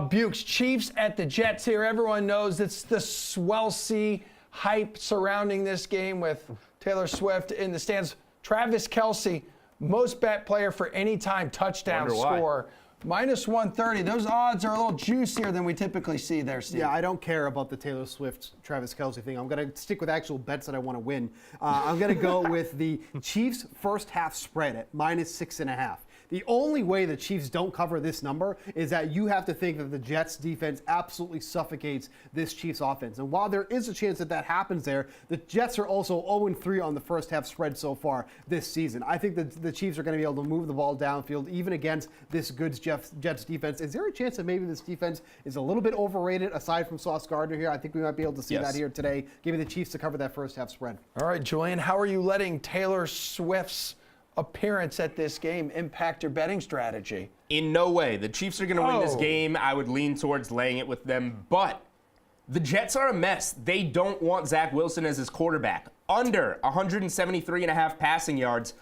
Bukes, Chiefs at the Jets here. Everyone knows it's the Swelsey hype surrounding this game with Taylor Swift in the stands. Travis Kelce, most bet player for any time touchdown score. -130. Those odds are a little juicier than we typically see there, Steve. Yeah, I don't care about the Taylor Swift, Travis Kelce thing. I'm going to stick with actual bets that I want to win. I'm going to go with the Chiefs' first half spread at -6.5. The only way the Chiefs don't cover this number is that you have to think that the Jets defense absolutely suffocates this Chiefs offense. And while there is a chance that that happens there, the Jets are also 0-3 on the first half spread so far this season. I think that the Chiefs are going to be able to move the ball downfield even against this good Jets defense. Is there a chance that maybe this defense is a little bit overrated aside from Sauce Gardner here? I think we might be able to see that here today. Give me the Chiefs to cover that first half spread. All right, Julian, how are you letting Taylor Swift's appearance at this game impact your betting strategy? In no way. The Chiefs are going to win this game. I would lean towards laying it with them, but the Jets are a mess. They don't want Zach Wilson as his quarterback. Under 173.5 passing yards.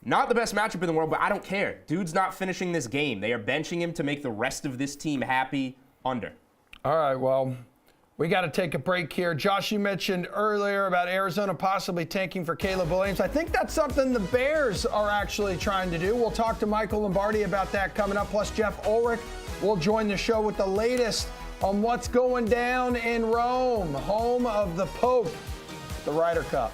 Not the best matchup in the world, but I don't care. Dude's not finishing this game. They are benching him to make the rest of this team happy. Under. All right, well, we got to take a break here. Josh, you mentioned earlier about Arizona possibly tanking for Caleb Williams. I think that's something the Bears are actually trying to do. We'll talk to Michael Lombardi about that coming up. Plus, Jeff Ulrich will join the show with the latest on what's going down in Rome, home of the Pope, the Ryder Cup.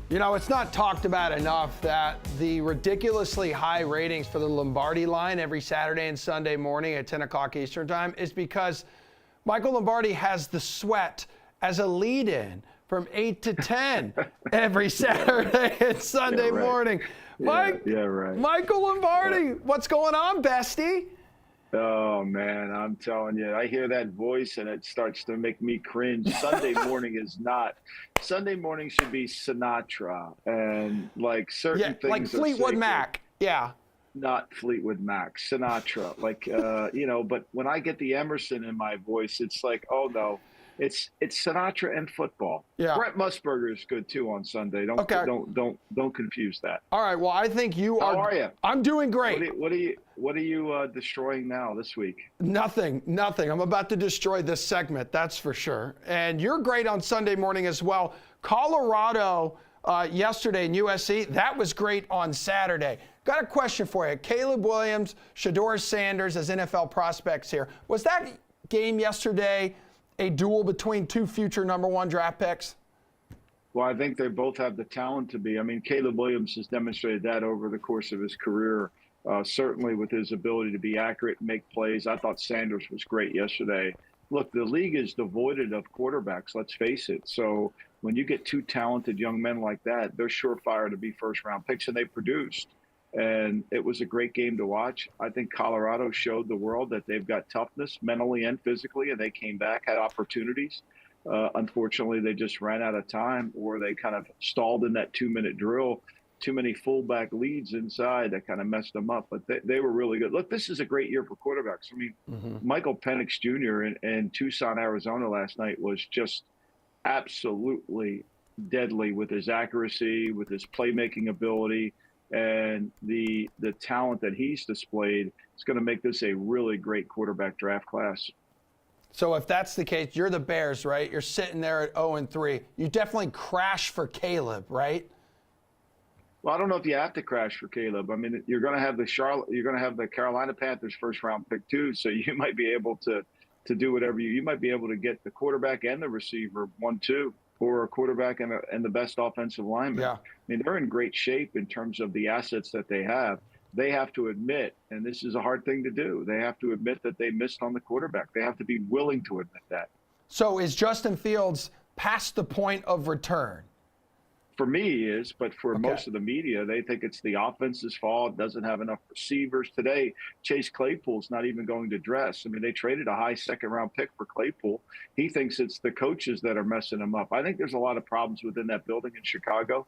You know, it's not talked about enough that the ridiculously high ratings for the Lombardi line every Saturday and Sunday morning at 10 o'clock Eastern time is because Michael Lombardi has the sweat as a lead-in from 8 to 10 every Saturday and Sunday morning. Michael Lombardi, what's going on, bestie? Oh, man, I'm telling you, I hear that voice and it starts to make me cringe. Sunday morning is not. Sunday morning should be Sinatra and like certain things. Like Fleetwood Mac. Yeah. Not Fleetwood Mac, Sinatra. Like, you know, but when I get the Emerson in my voice, it's like, oh, no. It's Sinatra and football. Yeah. Brent Musburger is good too on Sunday. Don't confuse that. All right. Well, I think you are. How are you? I'm doing great. What are you destroying now this week? Nothing. I'm about to destroy this segment. That's for sure. And you're great on Sunday morning as well. Colorado yesterday in USC. That was great on Saturday. Got a question for you. Caleb Williams, Shedeur Sanders as NFL prospects here. Was that game yesterday a duel between two future number one draft picks? Well, I think they both have the talent to be. I mean, Caleb Williams has demonstrated that over the course of his career, certainly with his ability to be accurate and make plays. I thought Sanders was great yesterday. Look, the league is devoid of quarterbacks, let's face it. So when you get two talented young men like that, they're surefire to be first-round picks, and they produced. And it was a great game to watch. I think Colorado showed the world that they've got toughness mentally and physically, and they came back, had opportunities. Unfortunately, they just ran out of time, or they kind of stalled in that 2-minute drill. Too many fullback leads inside that kind of messed them up. But they were really good. Look, this is a great year for quarterbacks. I mean, Michael Penix Jr. in Tucson, Arizona last night was just absolutely deadly with his accuracy, with his playmaking ability. And the talent that he's displayed is going to make this a really great quarterback draft class. So if that's the case, you're the Bears, right? You're sitting there at 0-3. You definitely crash for Caleb, right? Well, I don't know if you have to crash for Caleb. I mean, you're going to have the Carolina Panthers first round pick too, so you might be able to do whatever you might be able to get the quarterback and the receiver 1-2. Or a quarterback and the best offensive lineman. Yeah. I mean, they're in great shape in terms of the assets that they have. They have to admit, and this is a hard thing to do, they have to admit that they missed on the quarterback. They have to be willing to admit that. So is Justin Fields past the point of return? For me, he is, but for most of the media, they think it's the offense's fault, doesn't have enough receivers. Today, Chase Claypool's not even going to dress. I mean, they traded a high second-round pick for Claypool. He thinks it's the coaches that are messing him up. I think there's a lot of problems within that building in Chicago.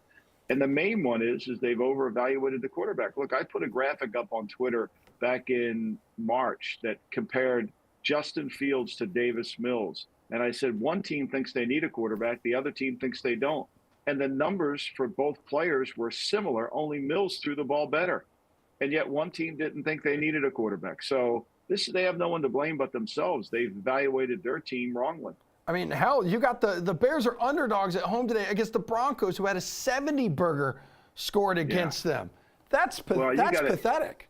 And the main one is they've over-evaluated the quarterback. Look, I put a graphic up on Twitter back in March that compared Justin Fields to Davis Mills. And I said one team thinks they need a quarterback, the other team thinks they don't. And the numbers for both players were similar, only Mills threw the ball better. And yet one team didn't think they needed a quarterback. So they have no one to blame but themselves. They've evaluated their team wrongly. I mean, hell, you got the Bears are underdogs at home today against the Broncos, who had a 70-burger scored against them. That's pathetic.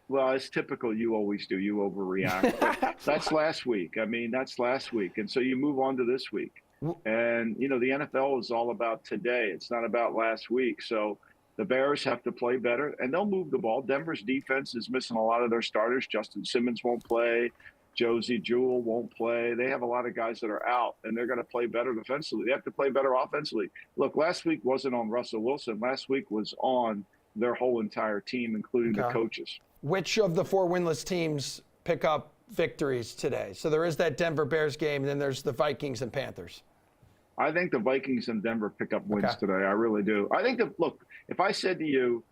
Well, it's typical. You always do. You overreact. That's last week. I mean, that's last week. And so you move on to this week. And, you know, the NFL is all about today. It's not about last week. So the Bears have to play better, and they'll move the ball. Denver's defense is missing a lot of their starters. Justin Simmons won't play. Josie Jewell won't play. They have a lot of guys that are out, and they're going to play better defensively. They have to play better offensively. Look, last week wasn't on Russell Wilson. Last week was on their whole entire team, including the coaches. Which of the 4 winless teams pick up victories today? So there is that Denver Bears game, and then there's the Vikings and Panthers. I think the Vikings and Denver pick up wins today. I really do. I think look, if I said to you,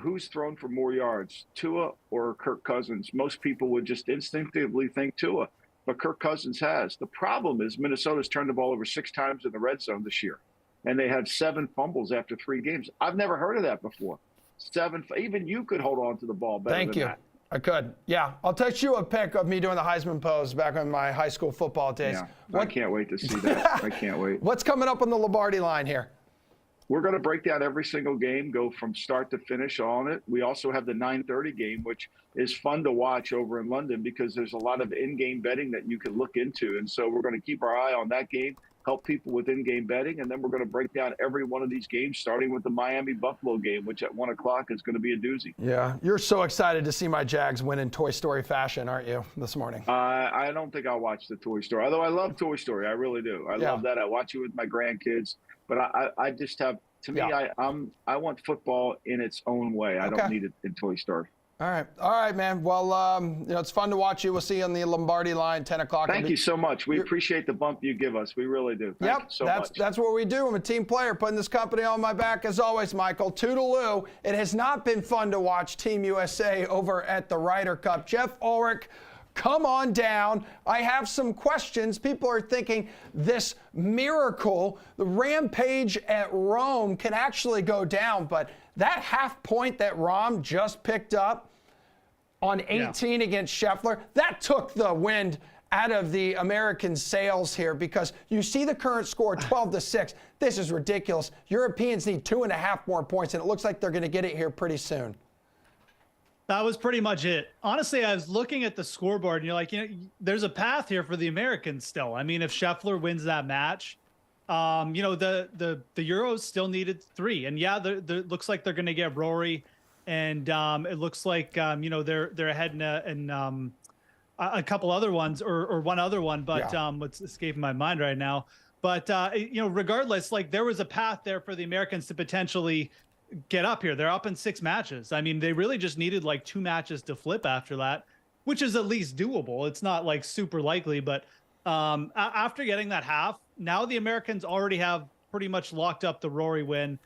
who's thrown for more yards, Tua or Kirk Cousins, most people would just instinctively think Tua. But Kirk Cousins has. The problem is Minnesota's turned the ball over 6 times in the red zone this year, and they had 7 fumbles after 3 games. I've never heard of that before. 7. Even you could hold on to the ball better Thank than you. that. I could. Yeah. I'll text you a pic of me doing the Heisman pose back in my high school football days. Yeah, I can't wait to see that. I can't wait. What's coming up on the Lombardi line here? We're going to break down every single game, go from start to finish on it. We also have the 9:30 game, which is fun to watch over in London because there's a lot of in-game betting that you can look into. And so we're going to keep our eye on that game help people with in-game betting, and then we're going to break down every one of these games, starting with the Miami-Buffalo game, which at 1 o'clock is going to be a doozy. Yeah, you're so excited to see my Jags win in Toy Story fashion, aren't you, this morning? I don't think I'll watch the Toy Story, although I love Toy Story. I really do. I love that. I watch it with my grandkids, but I just have, to me, I want football in its own way. I don't need it in Toy Story. All right, man. Well, it's fun to watch you. We'll see you on the Lombardi line, 10 o'clock. Thank you so much. We appreciate the bump you give us. We really do. Thank you so much. That's what we do. I'm a team player, putting this company on my back as always, Michael. Toodaloo. It has not been fun to watch Team USA over at the Ryder Cup. Jeff Ulrich, come on down. I have some questions. People are thinking this miracle, the rampage at Rome, can actually go down, but that half point that Rahm just picked up on 18 against Scheffler, that took the wind out of the American sails here, because you see the current score 12-6. This is ridiculous. Europeans need 2.5 more points, and it looks like they're going to get it here pretty soon. That was pretty much it. Honestly, I was looking at the scoreboard, and you're like, there's a path here for the Americans still. I mean, if Scheffler wins that match, the Euros still needed 3, and looks like they're going to get Rory, and it looks like they're ahead in a couple other ones or one other one, but what's escaping my mind right now. But regardless, like, there was a path there for the Americans to potentially get up here. They're up in 6 matches. I mean, they really just needed like 2 matches to flip after that, which is at least doable. It's not like super likely, but after getting that half, now the Americans already have pretty much locked up the Rory win.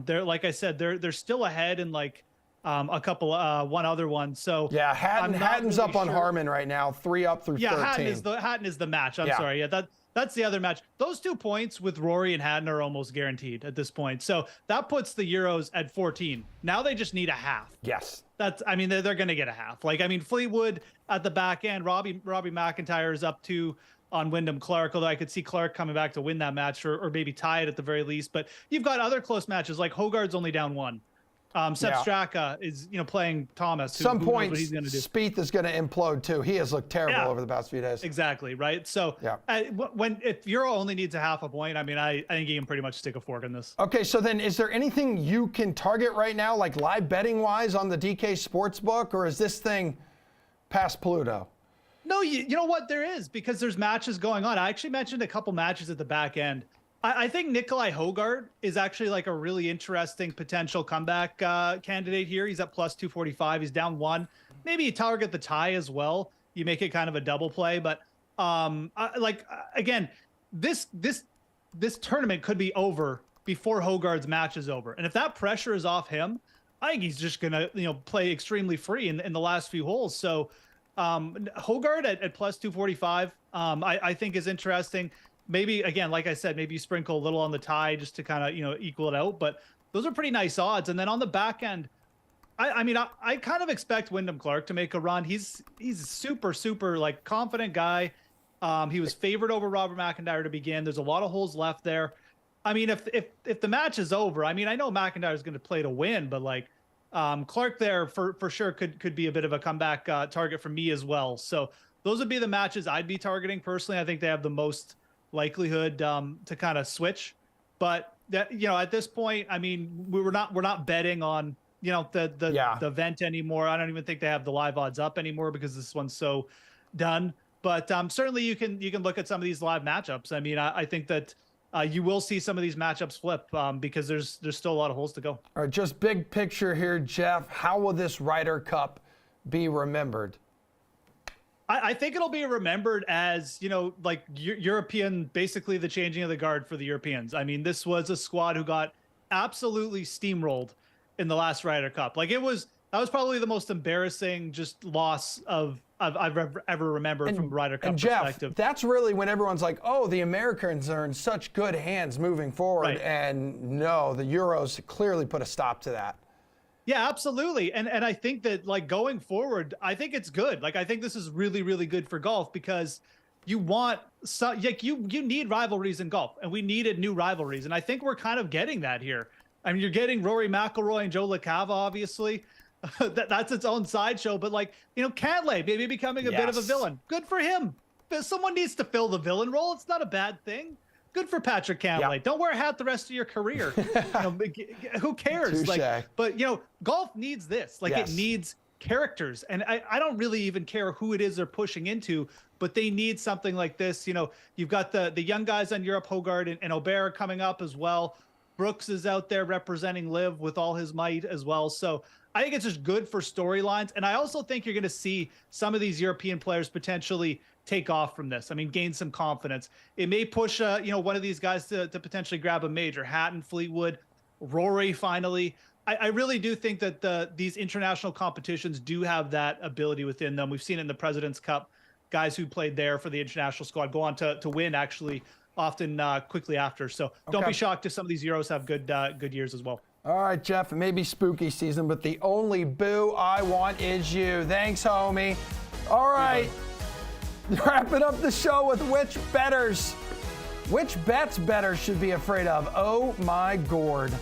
They're, like I said, they're still ahead in like a couple one other one. So yeah, Hatton's really up on Harmon right now, 3 up through 13. Hatton is the match. I'm sorry. Yeah, that's the other match. Those 2 points with Rory and Hatton are almost guaranteed at this point. So that puts the Euros at 14. Now they just need a half. Yes. They're going to get a half. Like, I mean, Fleetwood at the back end, Robbie McIntyre is up 2 on Wyndham Clark, although I could see Clark coming back to win that match or maybe tie it at the very least. But you've got other close matches, like Hogarth's only down 1. Sepp Straka is, playing Thomas. Some point, he's going to do. Spieth is going to implode too. He has looked terrible over the past few days. Exactly, right? So if Euro only needs a half a point, I mean, I think he can pretty much stick a fork in this. Okay, so then is there anything you can target right now, like live betting wise on the DK Sportsbook, or is this thing past Pluto? No, you know what? There is, because there's matches going on. I actually mentioned a couple matches at the back end. I think Nikolai Hogard is actually like a really interesting potential comeback candidate here. He's at plus 245. He's down 1. Maybe you target the tie as well. You make it kind of a double play. But again, this tournament could be over before Hogard's match is over. And if that pressure is off him, I think he's just going to play extremely free in the last few holes. So Hogard at plus 245, I think is interesting. Maybe, again, like I said, maybe you sprinkle a little on the tie just to kind of, equal it out. But those are pretty nice odds. And then on the back end, I kind of expect Wyndham Clark to make a run. He's a super, super, like, confident guy. He was favored over Robert McIntyre to begin. There's a lot of holes left there. I mean, if the match is over, I know McIntyre is going to play to win, but, like, Clark there for sure could be a bit of a comeback target for me as well. So those would be the matches I'd be targeting personally. I think they have the most likelihood to kind of switch, but at this point, I mean, we're not betting on the event anymore. I don't even think they have the live odds up anymore because this one's so done. But certainly you can look at some of these live matchups. I mean, I think that you will see some of these matchups flip because there's still a lot of holes to go. All right, just big picture here, Jeff. How will this Ryder Cup be remembered? I think it'll be remembered as, like European, basically the changing of the guard for the Europeans. I mean, this was a squad who got absolutely steamrolled in the last Ryder Cup. Like that was probably the most embarrassing just loss I've ever remembered from Ryder Cup perspective. Jeff, that's really when everyone's like, oh, the Americans are in such good hands moving forward. Right. And no, the Euros clearly put a stop to that. Yeah, absolutely. And I think that, like, going forward, I think it's good. Like, I think this is really, really good for golf because you want you need rivalries in golf, and we needed new rivalries. And I think we're kind of getting that here. I mean, you're getting Rory McIlroy and Joe LaCava, obviously. That's its own sideshow. But, like, Cantlay maybe becoming a bit of a villain. Good for him. Someone needs to fill the villain role. It's not a bad thing. Good for Patrick Cantlay. Yep. Don't wear a hat the rest of your career. Who cares? Touche. But golf needs this. Yes. It needs characters, and I don't really even care who it is they're pushing into, but they need something like this. You've got the young guys on Europe, Hogard and Aubert coming up as well. Brooks is out there representing Liv with all his might as well. So I think it's just good for storylines. And I also think you're going to see some of these European players potentially take off from this. I mean, gain some confidence. It may push, one of these guys to potentially grab a major. Hatton, Fleetwood, Rory finally. I really do think that these international competitions do have that ability within them. We've seen it in the President's Cup. Guys who played there for the international squad go on to win actually often quickly after. So don't be shocked if some of these Euros have good years as well. All right, Jeff, it may be spooky season, but the only boo I want is you. Thanks, homie. All right, wrapping up the show with which bets bettors should be afraid of. Oh my gourd.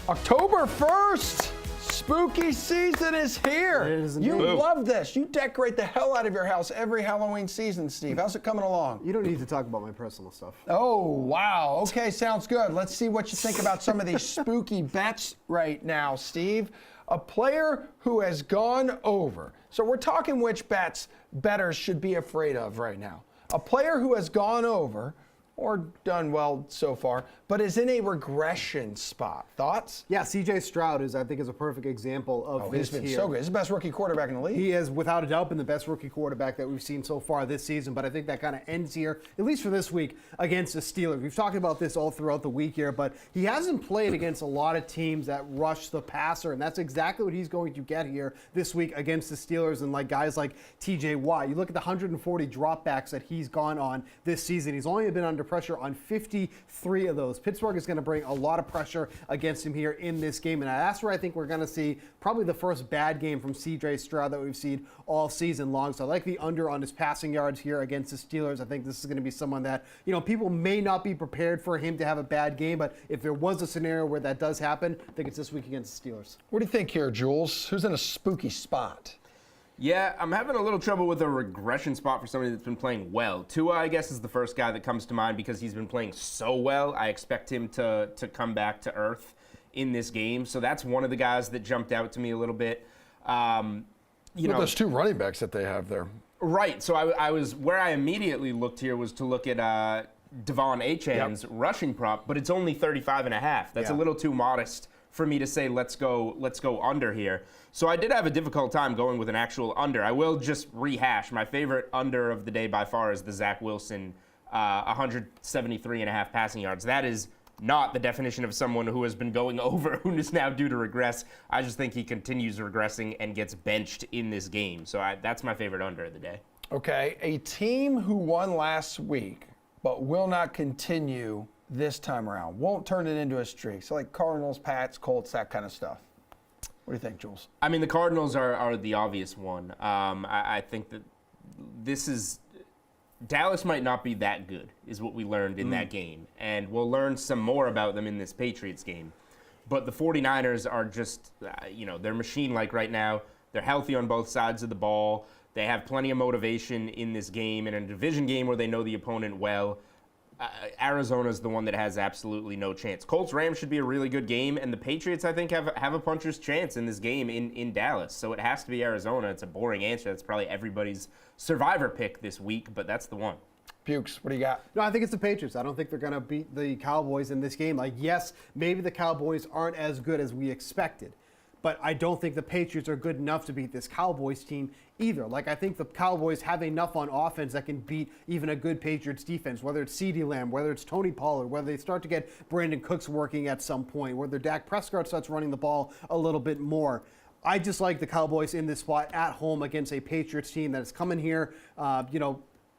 October 1st, spooky season is here. It is You indeed. love this. You decorate the hell out of your house every Halloween season, Steve. How's it coming along? You don't need to talk about my personal stuff. Oh, wow. Okay, sounds good. Let's see what you think about some of these spooky bets right now, Steve. A player who has gone over. So we're talking which bets bettors should be afraid of right now. A player who has gone over or done well so far, but is in a regression spot. Thoughts? Yeah, C.J. Stroud I think, is a perfect example of He's this been here. so good. He's the best rookie quarterback in the league. He has, without a doubt, been the best rookie quarterback that we've seen so far this season, but I think that kind of ends here, at least for this week, against the Steelers. We've talked about this all throughout the week here, but he hasn't played against a lot of teams that rush the passer, and that's exactly what he's going to get here this week against the Steelers and like guys like T.J. Watt. You look at the 140 dropbacks that he's gone on this season. He's only been under pressure on 53 of those. Pittsburgh is going to bring a lot of pressure against him here in this game, and that's where I think we're going to see probably the first bad game from C.J. Stroud that we've seen all season long. So I like the under on his passing yards here against the Steelers. I think this is going to be someone that, people may not be prepared for him to have a bad game, but if there was a scenario where that does happen, I think it's this week against the Steelers. What do you think here, Jules? Who's in a spooky spot? Yeah, I'm having a little trouble with a regression spot for somebody that's been playing well. Tua, I guess, is the first guy that comes to mind because he's been playing so well. I expect him to come back to earth in this game. So that's one of the guys that jumped out to me a little bit. Those two running backs that they have there. Right. So I was where I immediately looked here was to look at Devon Achane's rushing prop, but it's only 35.5. That's a little too modest for me to say let's go under here. So I did have a difficult time going with an actual under. I will just rehash. My favorite under of the day by far is the Zach Wilson 173.5 passing yards. That is not the definition of someone who has been going over, who is now due to regress. I just think he continues regressing and gets benched in this game. So that's my favorite under of the day. Okay, a team who won last week but will not continue this time around. Won't turn it into a streak. So like Cardinals, Pats, Colts, that kind of stuff. What do you think, Jules? I mean, the Cardinals are the obvious one. I think that Dallas might not be that good, is what we learned in that game. And we'll learn some more about them in this Patriots game. But the 49ers are just, they're machine-like right now. They're healthy on both sides of the ball. They have plenty of motivation in this game, in a division game where they know the opponent well. Arizona's the one that has absolutely no chance. Colts-Rams should be a really good game, and the Patriots, I think, have a puncher's chance in this game in Dallas. So it has to be Arizona. It's a boring answer. That's probably everybody's survivor pick this week, but that's the one. Pukes, what do you got? No, I think it's the Patriots. I don't think they're going to beat the Cowboys in this game. Like, yes, maybe the Cowboys aren't as good as we expected, but I don't think the Patriots are good enough to beat this Cowboys team either. Like, I think the Cowboys have enough on offense that can beat even a good Patriots defense, whether it's CeeDee Lamb, whether it's Tony Pollard, whether they start to get Brandon Cooks working at some point, whether Dak Prescott starts running the ball a little bit more. I just like the Cowboys in this spot at home against a Patriots team that is coming here. I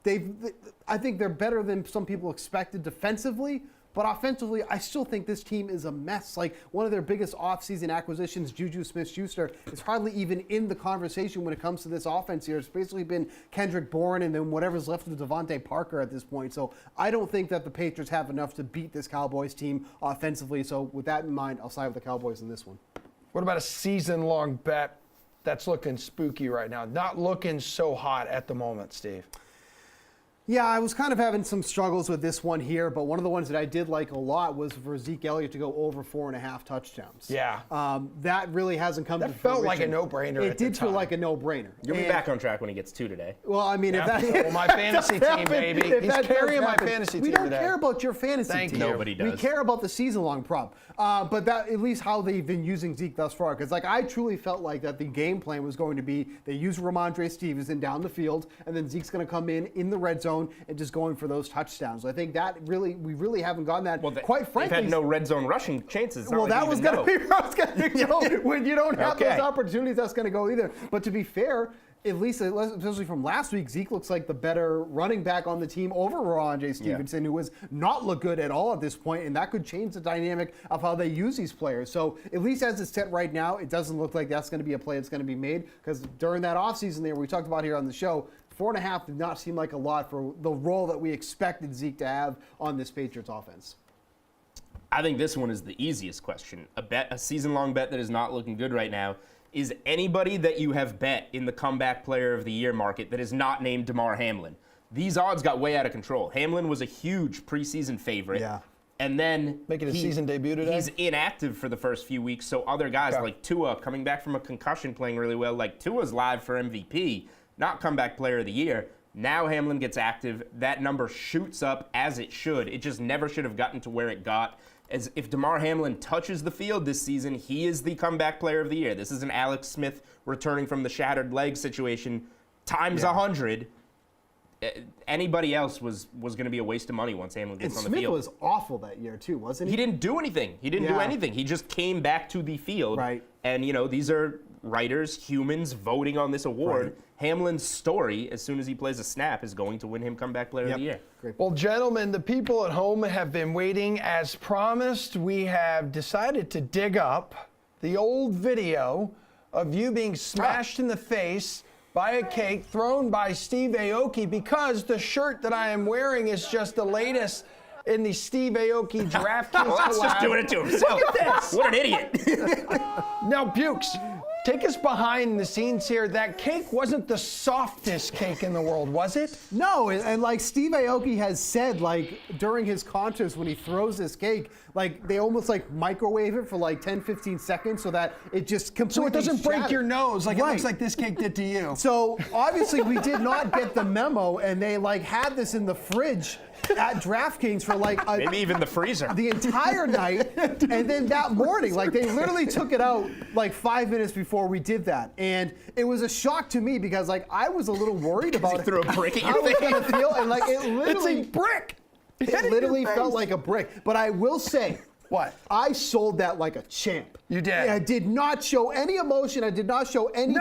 think they're better than some people expected defensively. But offensively, I still think this team is a mess. Like, one of their biggest offseason acquisitions, Juju Smith-Schuster, is hardly even in the conversation when it comes to this offense here. It's basically been Kendrick Bourne and then whatever's left of Devontae Parker at this point. So I don't think that the Patriots have enough to beat this Cowboys team offensively. So with that in mind, I'll side with the Cowboys in this one. What about a season-long bet that's looking spooky right now? Not looking so hot at the moment, Steve. Yeah, I was kind of having some struggles with this one here, but one of the ones that I did like a lot was for Zeke Elliott to go over 4.5 touchdowns. Yeah. That really hasn't come to fruition. That felt like a no-brainer It at the did feel time. like a no-brainer. You'll be back on track when he gets 2 today. Well, I mean, if that Well, my fantasy team, baby. He's carrying my fantasy team We don't today. care about your fantasy Thank team. you. Nobody does. We care about the season-long prop. But that at least how they've been using Zeke thus far. Because I truly felt like that the game plan was going to be they use Ramondre Stevenson down the field, and then Zeke's going to come in the red zone and just going for those touchdowns. I think that we really haven't gotten that. Well, quite frankly, they've had no red zone rushing chances. well, that was going to be where I was going to go. When you don't have Okay. those opportunities, that's going to go either. But to be fair, at least especially from last week, Zeke looks like the better running back on the team over Ramondre Stevenson, who has not looked good at all at this point, and that could change the dynamic of how they use these players. So at least as it's set right now, it doesn't look like that's going to be a play that's going to be made, because during that offseason there we talked about here on the show, 4.5 did not seem like a lot for the role that we expected Zeke to have on this Patriots offense. I think this one is the easiest question. A season-long bet that is not looking good right now. Is anybody that you have bet in the comeback player of the year market that is not named Damar Hamlin? These odds got way out of control. Hamlin was a huge preseason favorite. Yeah. And then making his season debut today. He's inactive for the first few weeks, so other guys like Tua coming back from a concussion playing really well. Like Tua's live for MVP, not comeback player of the year. Now Hamlin gets active. That number shoots up as it should. It just never should have gotten to where it got. As if Damar Hamlin touches the field this season, he is the comeback player of the year. This is an Alex Smith returning from the shattered leg situation times 100. Anybody else was going to be a waste of money once Hamlin gets on the Smith field. was awful that year too, wasn't he? He didn't do anything. He didn't do anything. He just came back to the field. Right. And, these are writers, humans voting on this award. Right. Hamlin's story, as soon as he plays a snap, is going to win him comeback player of the year. Great. Well, gentlemen, the people at home have been waiting. As promised, we have decided to dig up the old video of you being smashed in the face by a cake thrown by Steve Aoki, because the shirt that I am wearing is just the latest in the Steve Aoki DraftKings Well, that's just collab. doing it to himself. Look at this. What an idiot. Now, Bukes, take us behind the scenes here. That cake wasn't the softest cake in the world, was it? No, and like Steve Aoki has said, like during his contest when he throws this cake, like they almost like microwave it for like 10, 15 seconds so that it just completely So it doesn't break shatters. your nose like it Right. looks like this cake did to you. So obviously we did not get the memo, and they like had this in the fridge at DraftKings for like Maybe even the freezer. the entire night, and then that morning, like they literally took it out like 5 minutes before we did that, and it was a shock to me because like I was a little worried about He threw a brick at how your it was face. gonna feel, and like it literally, It's a brick. it literally felt like a brick. But I will say, What? I sold that like a champ. You did. I did not show any emotion. I did not show any pain.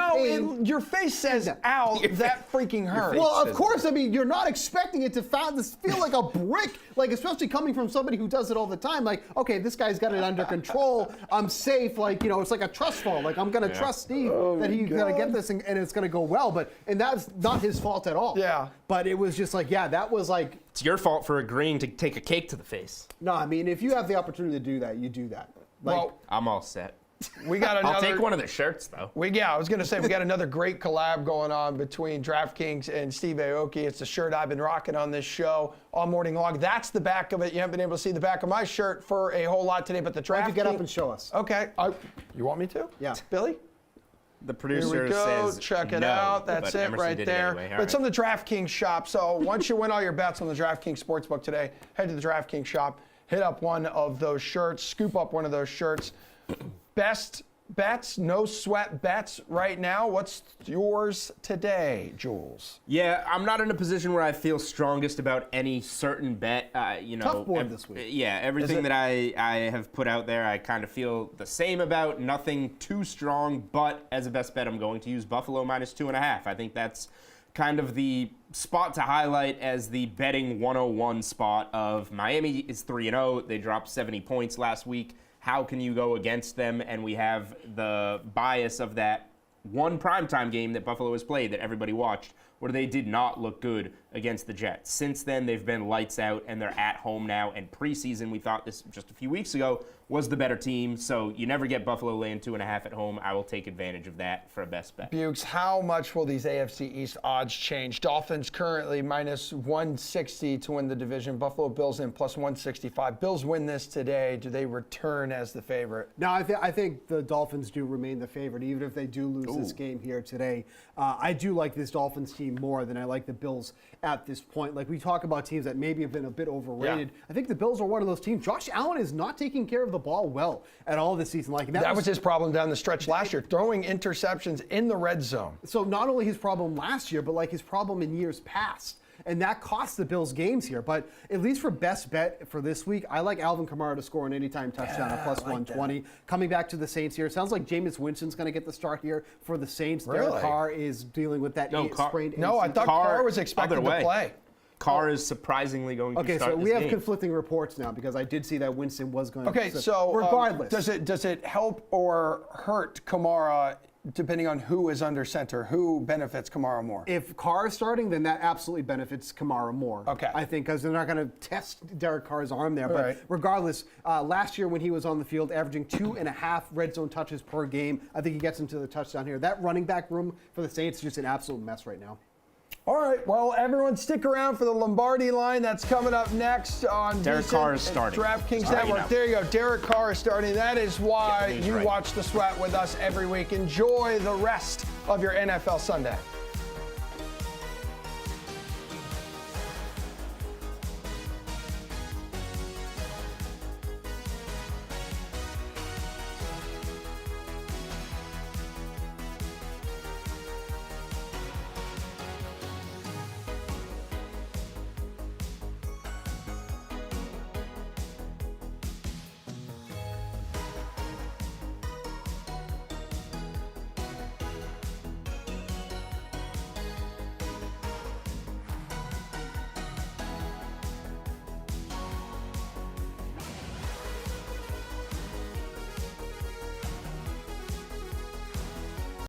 No, your face says, ow, that freaking hurt. Well, of course, I mean, you're not expecting it to feel like a brick, like especially coming from somebody who does it all the time. Like, okay, this guy's got it under control. I'm safe. Like, it's like a trust fall. Like, I'm going to trust Steve that he's going to get this and it's going to go well. And that's not his fault at all. Yeah. But it was just like, that was like, It's your fault for agreeing to take a cake to the face. no, I mean, if you have the opportunity to do that, you do that. Like, Well, I'm all set. we got another. I'll take one of the shirts, though. I was going to say, we got another great collab going on between DraftKings and Steve Aoki. It's the shirt I've been rocking on this show all morning long. That's the back of it. You haven't been able to see the back of my shirt for a whole lot today, but the why don't you get up DraftKings. and show us? Okay. You want me to? Yeah. Billy? The Here producer we go. says Check it no, out. That's but it Emerson right did there. Anyway. All But it's right. on the DraftKings shop. So once you win all your bets on the DraftKings Sportsbook today, head to the DraftKings shop, hit up one of those shirts, scoop up one of those shirts. Best bets, no sweat bets right now. What's yours today, Jules? Yeah, I'm not in a position where I feel strongest about any certain bet. Tough board this week. Yeah, everything it? that I have put out there, I kind of feel the same about. Nothing too strong, but as a best bet, I'm going to use Buffalo -2.5. I think that's kind of the spot to highlight as the betting 101 spot of Miami is 3-0. They dropped 70 points last week. How can you go against them? And we have the bias of that one primetime game that Buffalo has played that everybody watched, where they did not look good against the Jets. Since then, they've been lights out, and they're at home now. And preseason, we thought this just a few weeks ago, was the better team. So you never get Buffalo laying 2.5 at home. I will take advantage of that for a best bet. Bukes, how much will these AFC East odds change? Dolphins currently -160 to win the division. Buffalo Bills in +165. Bills win this today. Do they return as the favorite? No, I think the Dolphins do remain the favorite, even if they do lose this game here today. I do like this Dolphins team more than I like the Bills at this point. Like, we talk about teams that maybe have been a bit overrated. Yeah. I think the Bills are one of those teams. Josh Allen is not taking care of the ball well at all this season. Like That was his problem down the stretch last year, throwing interceptions in the red zone. So not only his problem last year, but like his problem in years past. And that cost the Bills games here. But at least for best bet for this week, I like Alvin Kamara to score an anytime touchdown at +120. Coming back to the Saints here, sounds like Jameis Winston's going to get the start here for the Saints. Really? Derek Carr is dealing with that sprained No, I ACL. thought Carr was expected other to way. play. Carr is surprisingly going to Okay, start so we this have game. conflicting reports now because I did see that Winston was going Okay, to. so regardless. does it help or hurt Kamara depending on who is under center, who benefits Kamara more? If Carr is starting, then that absolutely benefits Kamara more. Okay. I think because they're not going to test Derek Carr's arm there. But Right. regardless, last year when he was on the field, averaging 2.5 red zone touches per game, I think he gets into the touchdown here. That running back room for the Saints is just an absolute mess right now. All right, well, everyone stick around for the Lombardi line. That's coming up next on Derek Decent Carr is starting. DraftKings Sorry, Network. you know. There you go. Derek Carr is starting. That is why Yeah, he's you right. watch The Sweat with us every week. Enjoy the rest of your NFL Sunday.